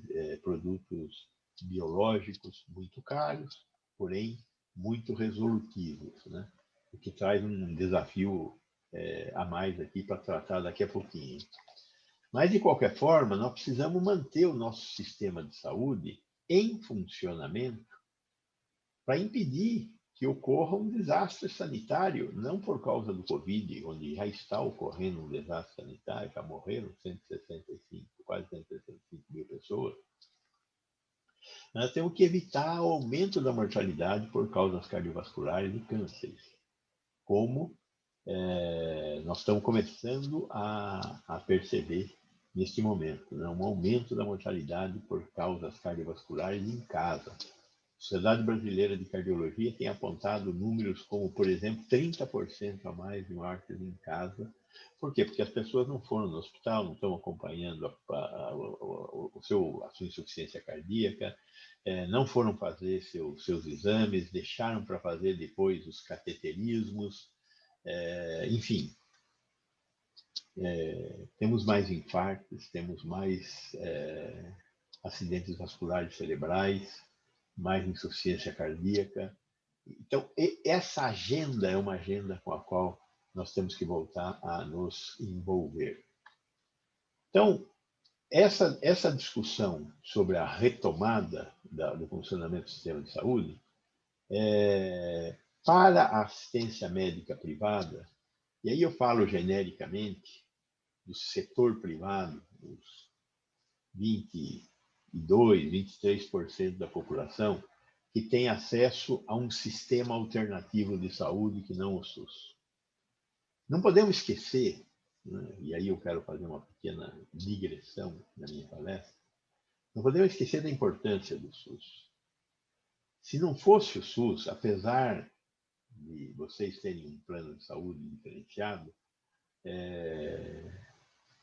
produtos biológicos muito caros, porém muito resolutivos, né? O que traz um desafio a mais aqui para tratar daqui a pouquinho. Mas, de qualquer forma, nós precisamos manter o nosso sistema de saúde em funcionamento para impedir que ocorra um desastre sanitário, não por causa do Covid, onde já está ocorrendo um desastre sanitário, já morreram quase 165 mil pessoas. Nós temos que evitar o aumento da mortalidade por causas cardiovasculares e cânceres, como nós estamos começando a perceber neste momento, né? Um aumento da mortalidade por causas cardiovasculares em casa. A Sociedade Brasileira de Cardiologia tem apontado números como, por exemplo, 30% a mais de mortes em casa Por quê? Porque as pessoas não foram no hospital, não estão acompanhando a sua insuficiência cardíaca, não foram fazer seus exames, deixaram para fazer depois os cateterismos, enfim. Temos mais infartos, temos mais acidentes vasculares cerebrais, mais insuficiência cardíaca. Então, essa agenda é uma agenda com a qual nós temos que voltar a nos envolver. Então, essa discussão sobre a retomada do funcionamento do sistema de saúde, para a assistência médica privada, e aí eu falo genericamente do setor privado, os 22, 23% da população, que tem acesso a um sistema alternativo de saúde que não o SUS. Não podemos esquecer, né, e aí eu quero fazer uma pequena digressão na minha palestra, não podemos esquecer da importância do SUS. Se não fosse o SUS, apesar de vocês terem um plano de saúde diferenciado,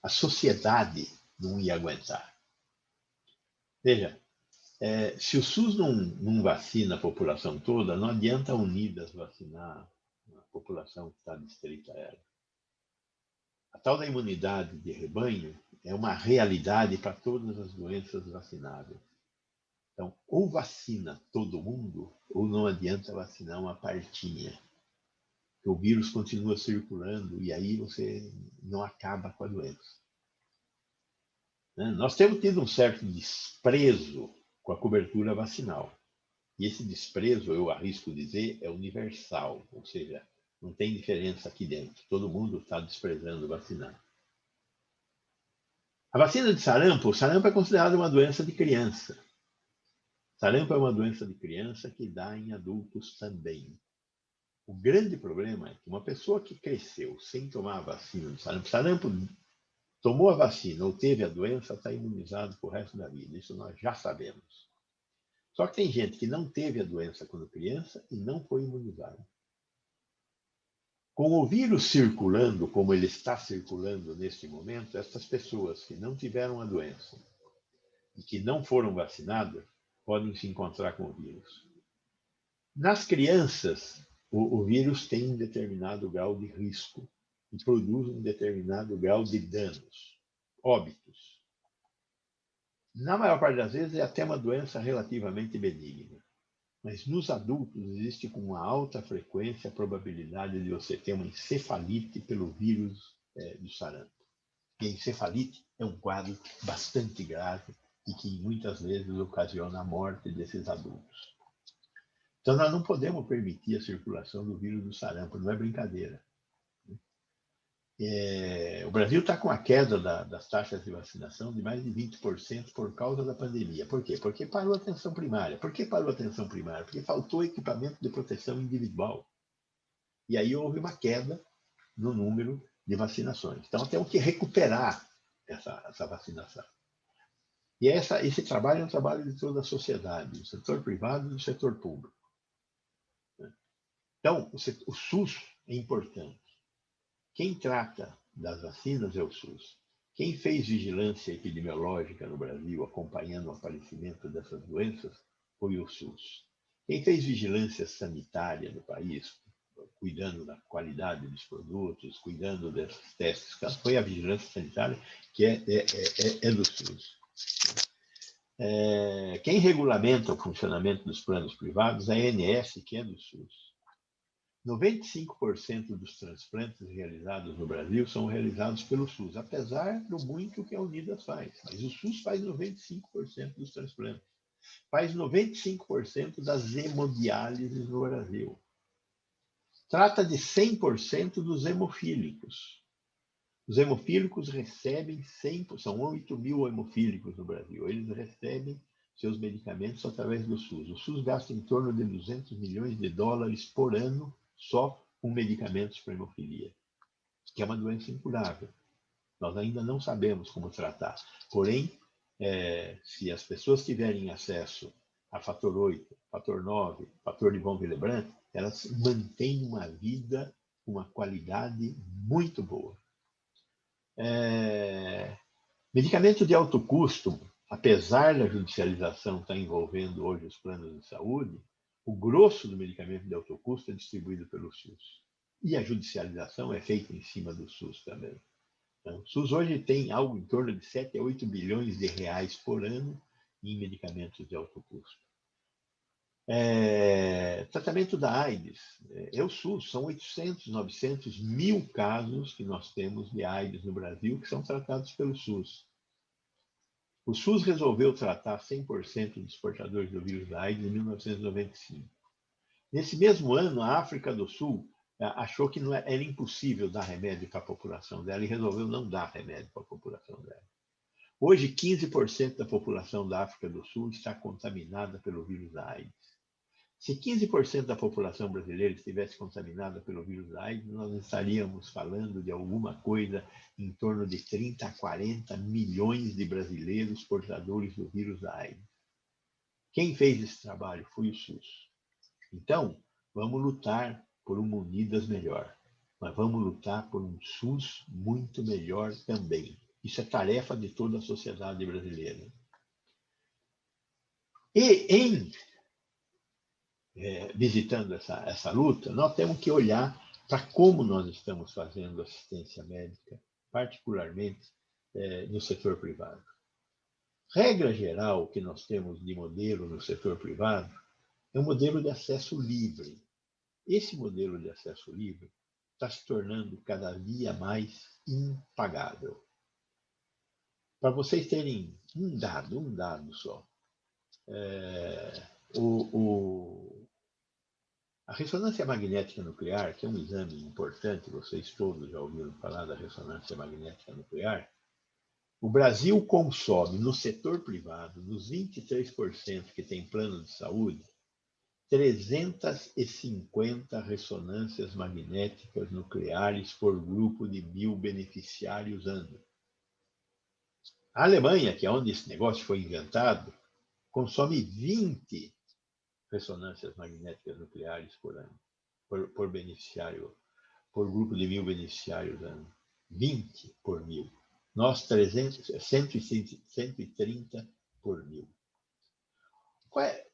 a sociedade não ia aguentar. Veja, se o SUS não vacina a população toda, não adianta a Unidas vacinar a população que está distrita a ela. A tal da imunidade de rebanho é uma realidade para todas as doenças vacináveis. Então, ou vacina todo mundo, ou não adianta vacinar uma partinha. O vírus continua circulando e aí você não acaba com a doença. Nós temos tido um certo desprezo com a cobertura vacinal. E esse desprezo, eu arrisco dizer, é universal, ou seja, não tem diferença aqui dentro. Todo mundo está desprezando vacinar. A vacina de sarampo, o sarampo é considerado uma doença de criança. Sarampo é uma doença de criança que dá em adultos também. O grande problema é que uma pessoa que cresceu sem tomar a vacina de sarampo, tomou a vacina ou teve a doença, está imunizado para o resto da vida. Isso nós já sabemos. Só que tem gente que não teve a doença quando criança e não foi imunizado. Com o vírus circulando, como ele está circulando neste momento, essas pessoas que não tiveram a doença e que não foram vacinadas podem se encontrar com o vírus. Nas crianças, o vírus tem um determinado grau de risco e produz um determinado grau de danos, óbitos. Na maior parte das vezes é até uma doença relativamente benigna. Mas nos adultos existe com uma alta frequência a probabilidade de você ter uma encefalite pelo vírus do sarampo. E a encefalite é um quadro bastante grave e que muitas vezes ocasiona a morte desses adultos. Então nós não podemos permitir a circulação do vírus do sarampo, não é brincadeira. O Brasil está com a queda das taxas de vacinação de mais de 20% por causa da pandemia. Por quê? Porque parou a atenção primária. Por que parou a atenção primária? Porque faltou equipamento de proteção individual. E aí houve uma queda no número de vacinações. Então temos que recuperar essa vacinação. E esse trabalho é um trabalho de toda a sociedade, do setor privado e do setor público. Então, o SUS é importante. Quem trata das vacinas é o SUS. Quem fez vigilância epidemiológica no Brasil, acompanhando o aparecimento dessas doenças, foi o SUS. Quem fez vigilância sanitária no país, cuidando da qualidade dos produtos, cuidando desses testes, foi a vigilância sanitária, que é do SUS. Quem regulamenta o funcionamento dos planos privados é a ANS, que é do SUS. 95% dos transplantes realizados no Brasil são realizados pelo SUS, apesar do muito que a Unidas faz. Mas o SUS faz 95% dos transplantes. Faz 95% das hemodiálises no Brasil. Trata de 100% dos hemofílicos. Os hemofílicos recebem 100%, são 8 mil hemofílicos no Brasil. Eles recebem seus medicamentos através do SUS. O SUS gasta em torno de 200 milhões de dólares por ano só com medicamentos para hemofilia, que é uma doença incurável. Nós ainda não sabemos como tratar. Porém, se as pessoas tiverem acesso a fator 8, fator 9, fator de von Willebrand, elas mantêm uma vida com uma qualidade muito boa. Medicamento de alto custo, apesar da judicialização estar envolvendo hoje os planos de saúde, o grosso do medicamento de alto custo é distribuído pelo SUS. E a judicialização é feita em cima do SUS também. Então, o SUS hoje tem algo em torno de 7 a 8 bilhões de reais por ano em medicamentos de alto custo. Tratamento da AIDS, é o SUS, são 800, 900, 1.000 casos que nós temos de AIDS no Brasil que são tratados pelo SUS. O SUS resolveu tratar 100% dos portadores do vírus da AIDS em 1995. Nesse mesmo ano, a África do Sul achou que era impossível dar remédio para a população dela e resolveu não dar remédio para a população dela. Hoje, 15% da população da África do Sul está contaminada pelo vírus da AIDS. Se 15% da população brasileira estivesse contaminada pelo vírus da AIDS, nós estaríamos falando de alguma coisa em torno de 30 a 40 milhões de brasileiros portadores do vírus da AIDS. Quem fez esse trabalho foi o SUS. Então, vamos lutar por uma Unidas melhor, mas vamos lutar por um SUS muito melhor também. Isso é tarefa de toda a sociedade brasileira. E visitando essa luta, nós temos que olhar para como nós estamos fazendo assistência médica, particularmente no setor privado. Regra geral que nós temos de modelo no setor privado é um modelo de acesso livre. Esse modelo de acesso livre está se tornando cada dia mais impagável. Para vocês terem um dado só, a ressonância magnética nuclear, que é um exame importante, vocês todos já ouviram falar da ressonância magnética nuclear, o Brasil consome no setor privado, nos 23% que tem plano de saúde, 350 ressonâncias magnéticas nucleares por grupo de 1.000 beneficiários ano. A Alemanha, que é onde esse negócio foi inventado, consome 20 ressonâncias magnéticas nucleares por ano, por beneficiário, por grupo de 1.000 beneficiários ano. 20 por 1.000. Nós, 130 por 1.000.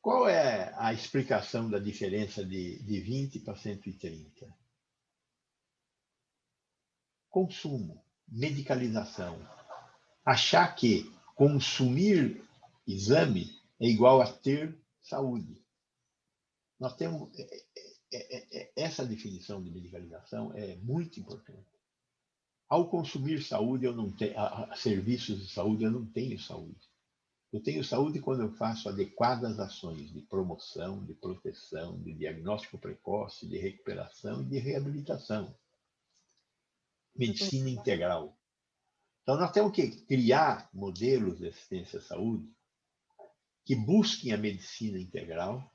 Qual é a explicação da diferença de 20 para 130? Consumo, medicalização. Achar que consumir exame é igual a ter saúde. Nós temos essa definição de medicalização é muito importante. Ao consumir saúde, eu não tenho serviços de saúde, eu não tenho saúde. Eu tenho saúde quando eu faço adequadas ações de promoção, de proteção, de diagnóstico precoce, de recuperação e de reabilitação. Medicina integral. Então, nós temos que criar modelos de assistência à saúde que busquem a medicina integral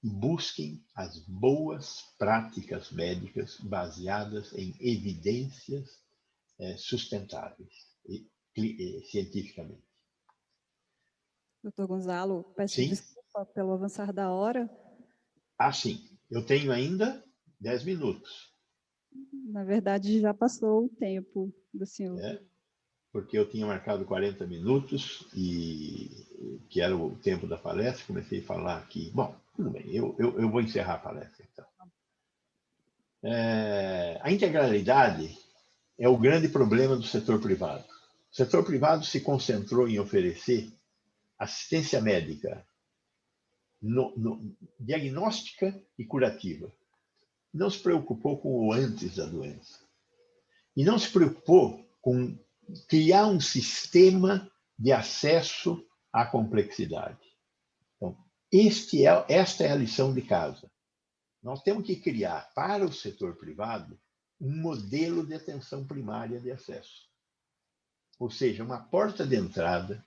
e busquem as boas práticas médicas baseadas em evidências sustentáveis cientificamente. Doutor Gonzalo, peço Sim? desculpa pelo avançar da hora. Sim. Eu tenho ainda 10 minutos. Na verdade, já passou o tempo do senhor. Porque eu tinha marcado 40 minutos, que era o tempo da palestra, comecei a falar aqui. Bom, tudo bem, eu vou encerrar a palestra, então. A integralidade é o grande problema do setor privado. O setor privado se concentrou em oferecer assistência médica diagnóstica e curativa. Não se preocupou com o antes da doença. E não se preocupou com criar um sistema de acesso à complexidade. Então, esta é a lição de casa. Nós temos que criar para o setor privado um modelo de atenção primária de acesso. Ou seja, uma porta de entrada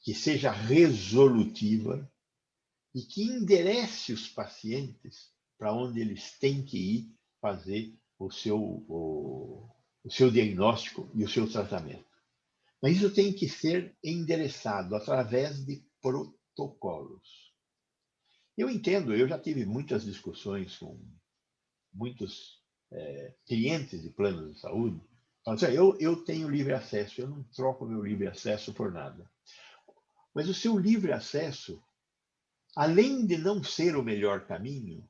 que seja resolutiva e que enderece os pacientes para onde eles têm que ir fazer o seu diagnóstico e o seu tratamento. Mas isso tem que ser endereçado através de protocolos. Eu entendo, eu já tive muitas discussões com muitos clientes de planos de saúde Fala assim, eu tenho livre acesso, eu não troco meu livre acesso por nada. Mas o seu livre acesso, além de não ser o melhor caminho,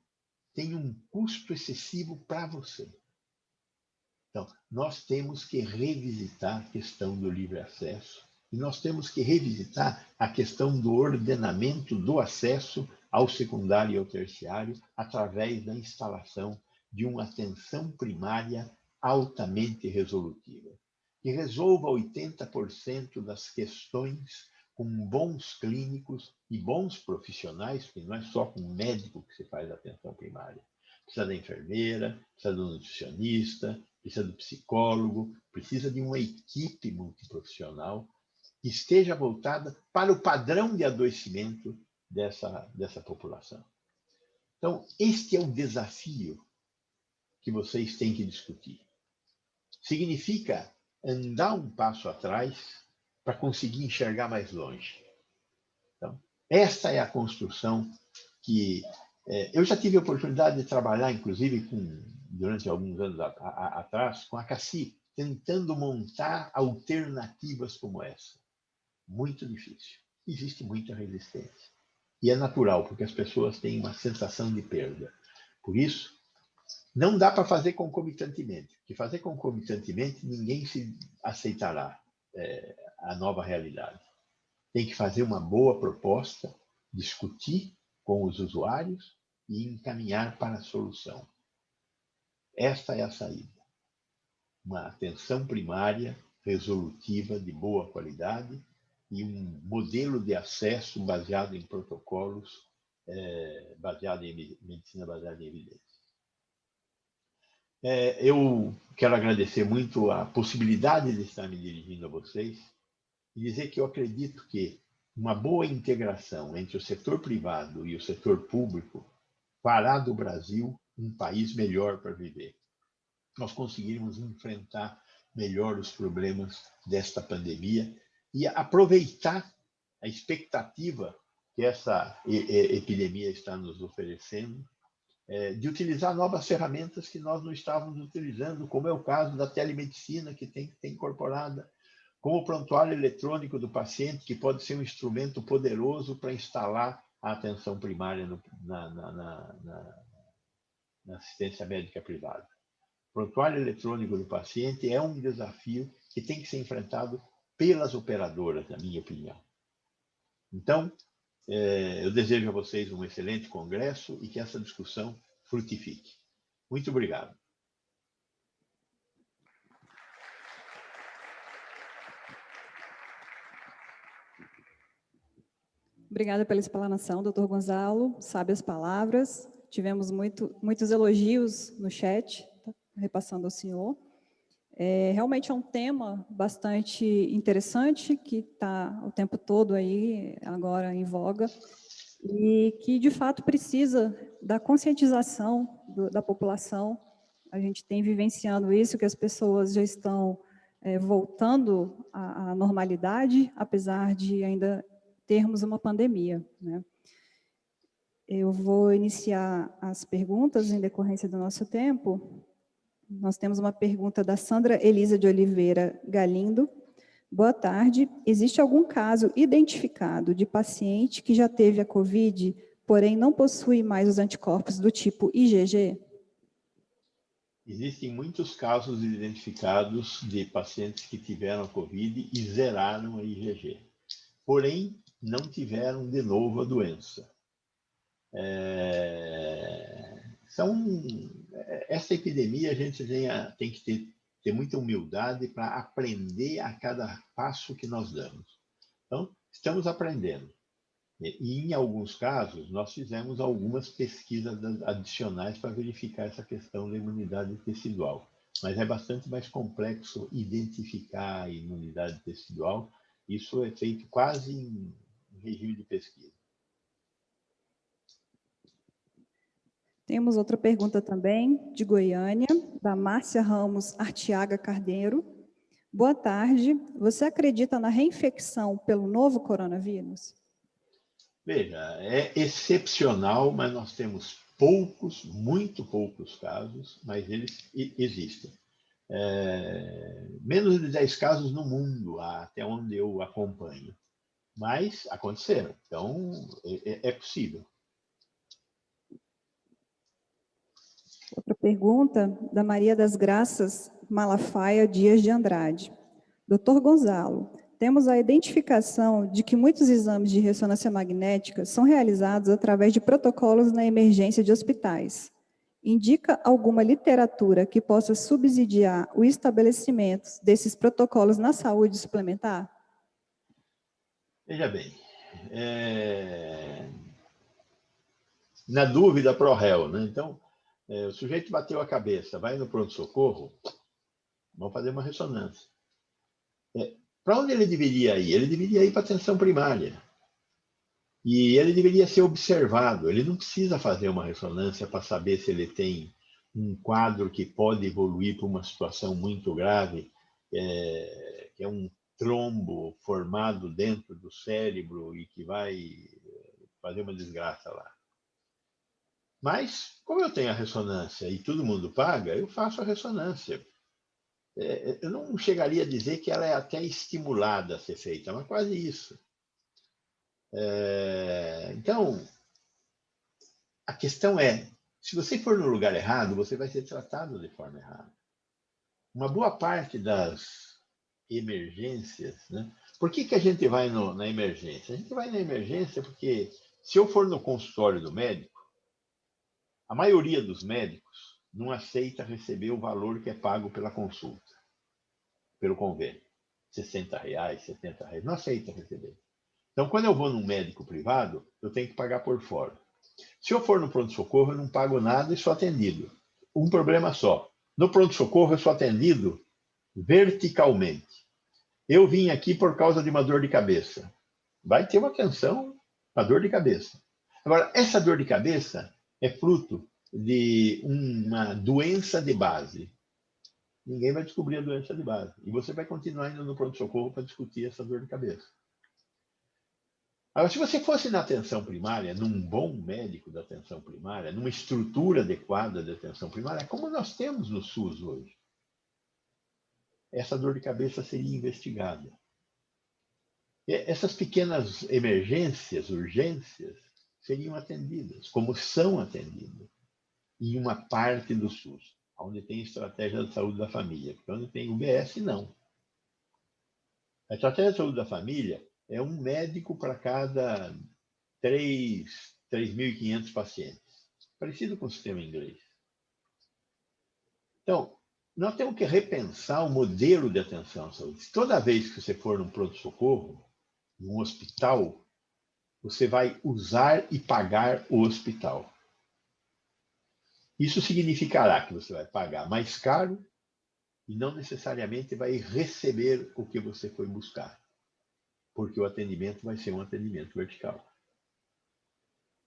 tem um custo excessivo para você. Então, nós temos que revisitar a questão do livre acesso e nós temos que revisitar a questão do ordenamento do acesso ao secundário e ao terciário através da instalação de uma atenção primária altamente resolutiva, que resolva 80% das questões com bons clínicos e bons profissionais, porque não é só com o médico que se faz a atenção primária. Precisa da enfermeira, precisa do nutricionista, precisa do psicólogo, precisa de uma equipe multiprofissional que esteja voltada para o padrão de adoecimento dessa população. Então, este é o desafio que vocês têm que discutir. Significa andar um passo atrás para conseguir enxergar mais longe. Então, essa é a construção que eu já tive a oportunidade de trabalhar, inclusive, durante alguns anos atrás, com a CACI, tentando montar alternativas como essa. Muito difícil. Existe muita resistência. E é natural, porque as pessoas têm uma sensação de perda. Por isso, não dá para fazer concomitantemente. Porque fazer concomitantemente, ninguém se aceitará a nova realidade. Tem que fazer uma boa proposta, discutir com os usuários e encaminhar para a solução. Esta é a saída. Uma atenção primária, resolutiva, de boa qualidade e um modelo de acesso baseado em protocolos, baseado em medicina baseada em evidência. Eu quero agradecer muito a possibilidade de estar me dirigindo a vocês e dizer que eu acredito que uma boa integração entre o setor privado e o setor público fará do Brasil um país melhor para viver. Nós conseguiremos enfrentar melhor os problemas desta pandemia e aproveitar a expectativa que essa epidemia está nos oferecendo, de utilizar novas ferramentas que nós não estávamos utilizando, como é o caso da telemedicina, que tem que ser incorporada, como o prontuário eletrônico do paciente, que pode ser um instrumento poderoso para instalar a atenção primária na assistência médica privada. O prontuário eletrônico do paciente é um desafio que tem que ser enfrentado pelas operadoras, na minha opinião. Então, eu desejo a vocês um excelente congresso e que essa discussão frutifique. Muito obrigado. Obrigada pela explanação, doutor Gonzalo. Sábias palavras. Tivemos muitos elogios no chat, tá? Repassando ao senhor. Realmente é um tema bastante interessante, que está o tempo todo aí, agora em voga, e que, de fato, precisa da conscientização da população. A gente tem vivenciando isso, que as pessoas já estão voltando à normalidade, apesar de ainda termos uma pandemia, né? Eu vou iniciar as perguntas em decorrência do nosso tempo. Nós temos uma pergunta da Sandra Elisa de Oliveira Galindo. Boa tarde. Existe algum caso identificado de paciente que já teve a COVID, porém não possui mais os anticorpos do tipo IgG? Existem muitos casos identificados de pacientes que tiveram a COVID e zeraram a IgG. Porém, não tiveram de novo a doença. Essa epidemia a gente tem que ter muita humildade para aprender a cada passo que nós damos. Então, estamos aprendendo. E em alguns casos, nós fizemos algumas pesquisas adicionais para verificar essa questão da imunidade tecidual. Mas é bastante mais complexo identificar a imunidade tecidual. Isso é feito quase em regime de pesquisa. Temos outra pergunta também, de Goiânia, da Márcia Ramos Artiaga Carneiro. Boa tarde. Você acredita na reinfecção pelo novo coronavírus? Veja, é excepcional, mas nós temos poucos, muito poucos casos, mas eles existem. Menos de 10 casos no mundo, até onde eu acompanho. Mas aconteceram. Então, é possível. Outra pergunta, da Maria das Graças Malafaia Dias de Andrade. Doutor Gonzalo, temos a identificação de que muitos exames de ressonância magnética são realizados através de protocolos na emergência de hospitais. Indica alguma literatura que possa subsidiar o estabelecimento desses protocolos na saúde suplementar? Veja bem, na dúvida, pro réu, né? Então, o sujeito bateu a cabeça, vai no pronto-socorro, vamos fazer uma ressonância. Para onde ele deveria ir? Ele deveria ir para a atenção primária. E ele deveria ser observado. Ele não precisa fazer uma ressonância para saber se ele tem um quadro que pode evoluir para uma situação muito grave, que é um trombo formado dentro do cérebro e que vai fazer uma desgraça lá. Mas, como eu tenho a ressonância e todo mundo paga, eu faço a ressonância. Eu não chegaria a dizer que ela é até estimulada a ser feita, mas quase isso. Então, a questão é, se você for no lugar errado, você vai ser tratado de forma errada. Uma boa parte das emergências, né? Por que a gente vai na emergência? A gente vai na emergência porque, se eu for no consultório do médico, a maioria dos médicos não aceita receber o valor que é pago pela consulta, pelo convênio. R$60, R$70, não aceita receber. Então, quando eu vou num médico privado, eu tenho que pagar por fora. Se eu for no pronto-socorro, eu não pago nada e sou atendido. Um problema só. No pronto-socorro, eu sou atendido verticalmente. Eu vim aqui por causa de uma dor de cabeça. Vai ter uma atenção para dor de cabeça. Agora, essa dor de cabeça é fruto de uma doença de base. Ninguém vai descobrir a doença de base. E você vai continuar indo no pronto-socorro para discutir essa dor de cabeça. Agora, se você fosse na atenção primária, num bom médico da atenção primária, numa estrutura adequada de atenção primária, como nós temos no SUS hoje, essa dor de cabeça seria investigada. Essas pequenas emergências, urgências, seriam atendidas, como são atendidas, em uma parte do SUS, onde tem estratégia de saúde da família. Porque onde tem UBS, não. A estratégia de saúde da família é um médico para cada 3.500 pacientes. Parecido com o sistema inglês. Então, nós temos que repensar o modelo de atenção à saúde. Toda vez que você for num pronto-socorro, num hospital, você vai usar e pagar o hospital. Isso significará que você vai pagar mais caro e não necessariamente vai receber o que você foi buscar, porque o atendimento vai ser um atendimento vertical.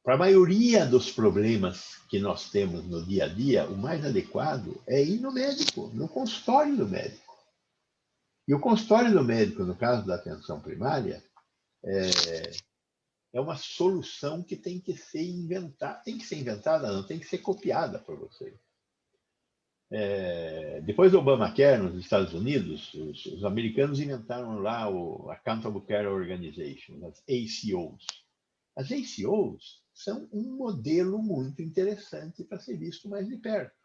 Para a maioria dos problemas que nós temos no dia a dia, o mais adequado é ir no médico, no consultório do médico. E o consultório do médico, no caso da atenção primária, é uma solução que tem que ser inventada. Tem que ser inventada, não, tem que ser copiada por vocês. Depois do Obamacare nos Estados Unidos, os americanos inventaram lá o Accountable Care Organization, as ACOs. As ACOs são um modelo muito interessante para ser visto mais de perto.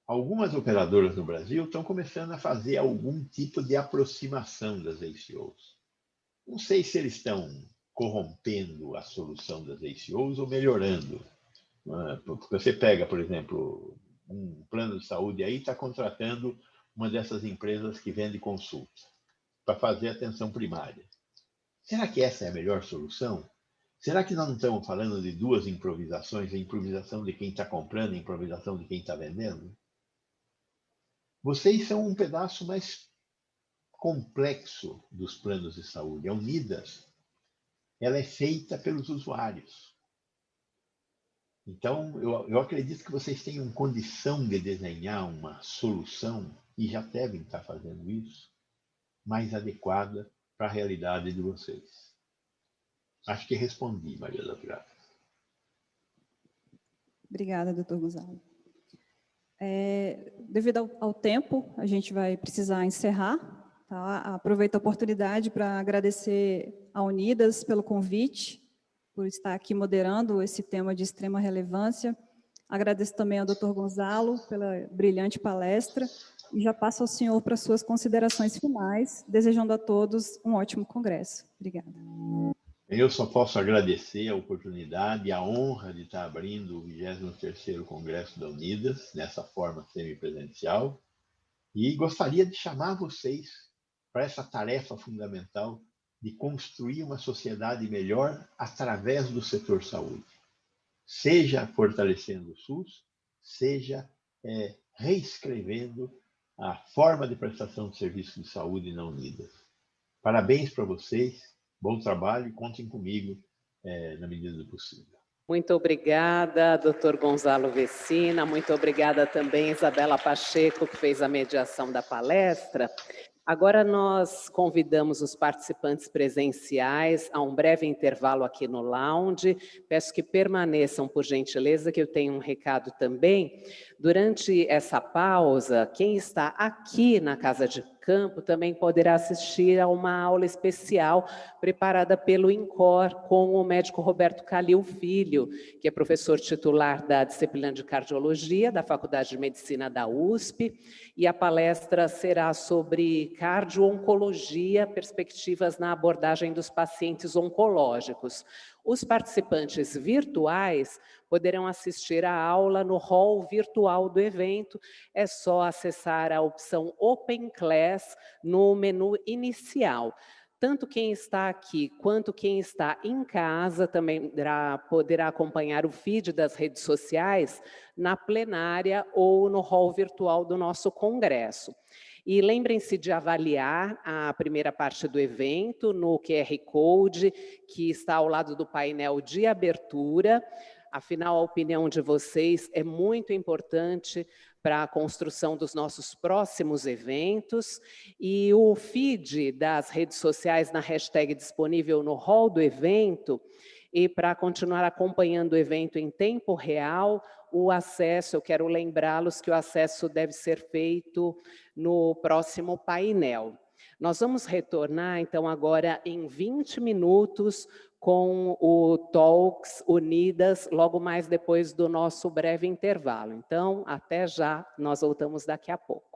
Algumas operadoras no Brasil estão começando a fazer algum tipo de aproximação das ACOs. Não sei se eles estão corrompendo a solução das ACOs ou melhorando. Porque você pega, por exemplo, um plano de saúde aí está contratando uma dessas empresas que vende consulta para fazer atenção primária. Será que essa é a melhor solução? Será que nós não estamos falando de duas improvisações? A improvisação de quem está comprando, a improvisação de quem está vendendo? Vocês são um pedaço mais complexo dos planos de saúde. A Unidas, ela é feita pelos usuários. Então, eu acredito que vocês tenham condição de desenhar uma solução, e já devem estar fazendo isso, mais adequada para a realidade de vocês. Acho que respondi, Maria das Graças. Obrigada, doutor Gonzalo. Devido ao tempo, a gente vai precisar encerrar. Tá? Aproveito a oportunidade para agradecer a Unidas pelo convite, por estar aqui moderando esse tema de extrema relevância. Agradeço também ao Dr. Gonzalo pela brilhante palestra e já passo ao senhor para suas considerações finais, desejando a todos um ótimo congresso. Obrigada. Eu só posso agradecer a oportunidade e a honra de estar abrindo o 23º Congresso da Unidas, nessa forma semipresencial, e gostaria de chamar vocês para essa tarefa fundamental de construir uma sociedade melhor através do setor saúde. Seja fortalecendo o SUS, seja reescrevendo a forma de prestação de serviço de saúde na Unidas. Parabéns para vocês, bom trabalho e contem comigo na medida do possível. Muito obrigada, Dr. Gonzalo Vecina, muito obrigada também, Isabela Pacheco, que fez a mediação da palestra. Agora nós convidamos os participantes presenciais a um breve intervalo aqui no lounge. Peço que permaneçam, por gentileza, que eu tenho um recado também. Durante essa pausa, quem está aqui na Casa de Campo também poderá assistir a uma aula especial preparada pelo INCOR com o médico Roberto Calil Filho, que é professor titular da disciplina de Cardiologia da Faculdade de Medicina da USP, e a palestra será sobre cardio-oncologia, perspectivas na abordagem dos pacientes oncológicos. Os participantes virtuais poderão assistir a aula no hall virtual do evento. É só acessar a opção Open Class no menu inicial. Tanto quem está aqui quanto quem está em casa também poderá acompanhar o feed das redes sociais na plenária ou no hall virtual do nosso congresso. E lembrem-se de avaliar a primeira parte do evento no QR Code, que está ao lado do painel de abertura. Afinal, a opinião de vocês é muito importante para a construção dos nossos próximos eventos. E o feed das redes sociais na hashtag disponível no hall do evento. E para continuar acompanhando o evento em tempo real, o acesso, eu quero lembrá-los que o acesso deve ser feito no próximo painel. Nós vamos retornar, então, agora em 20 minutos com o Talks Unidas, logo mais depois do nosso breve intervalo. Então, até já, nós voltamos daqui a pouco.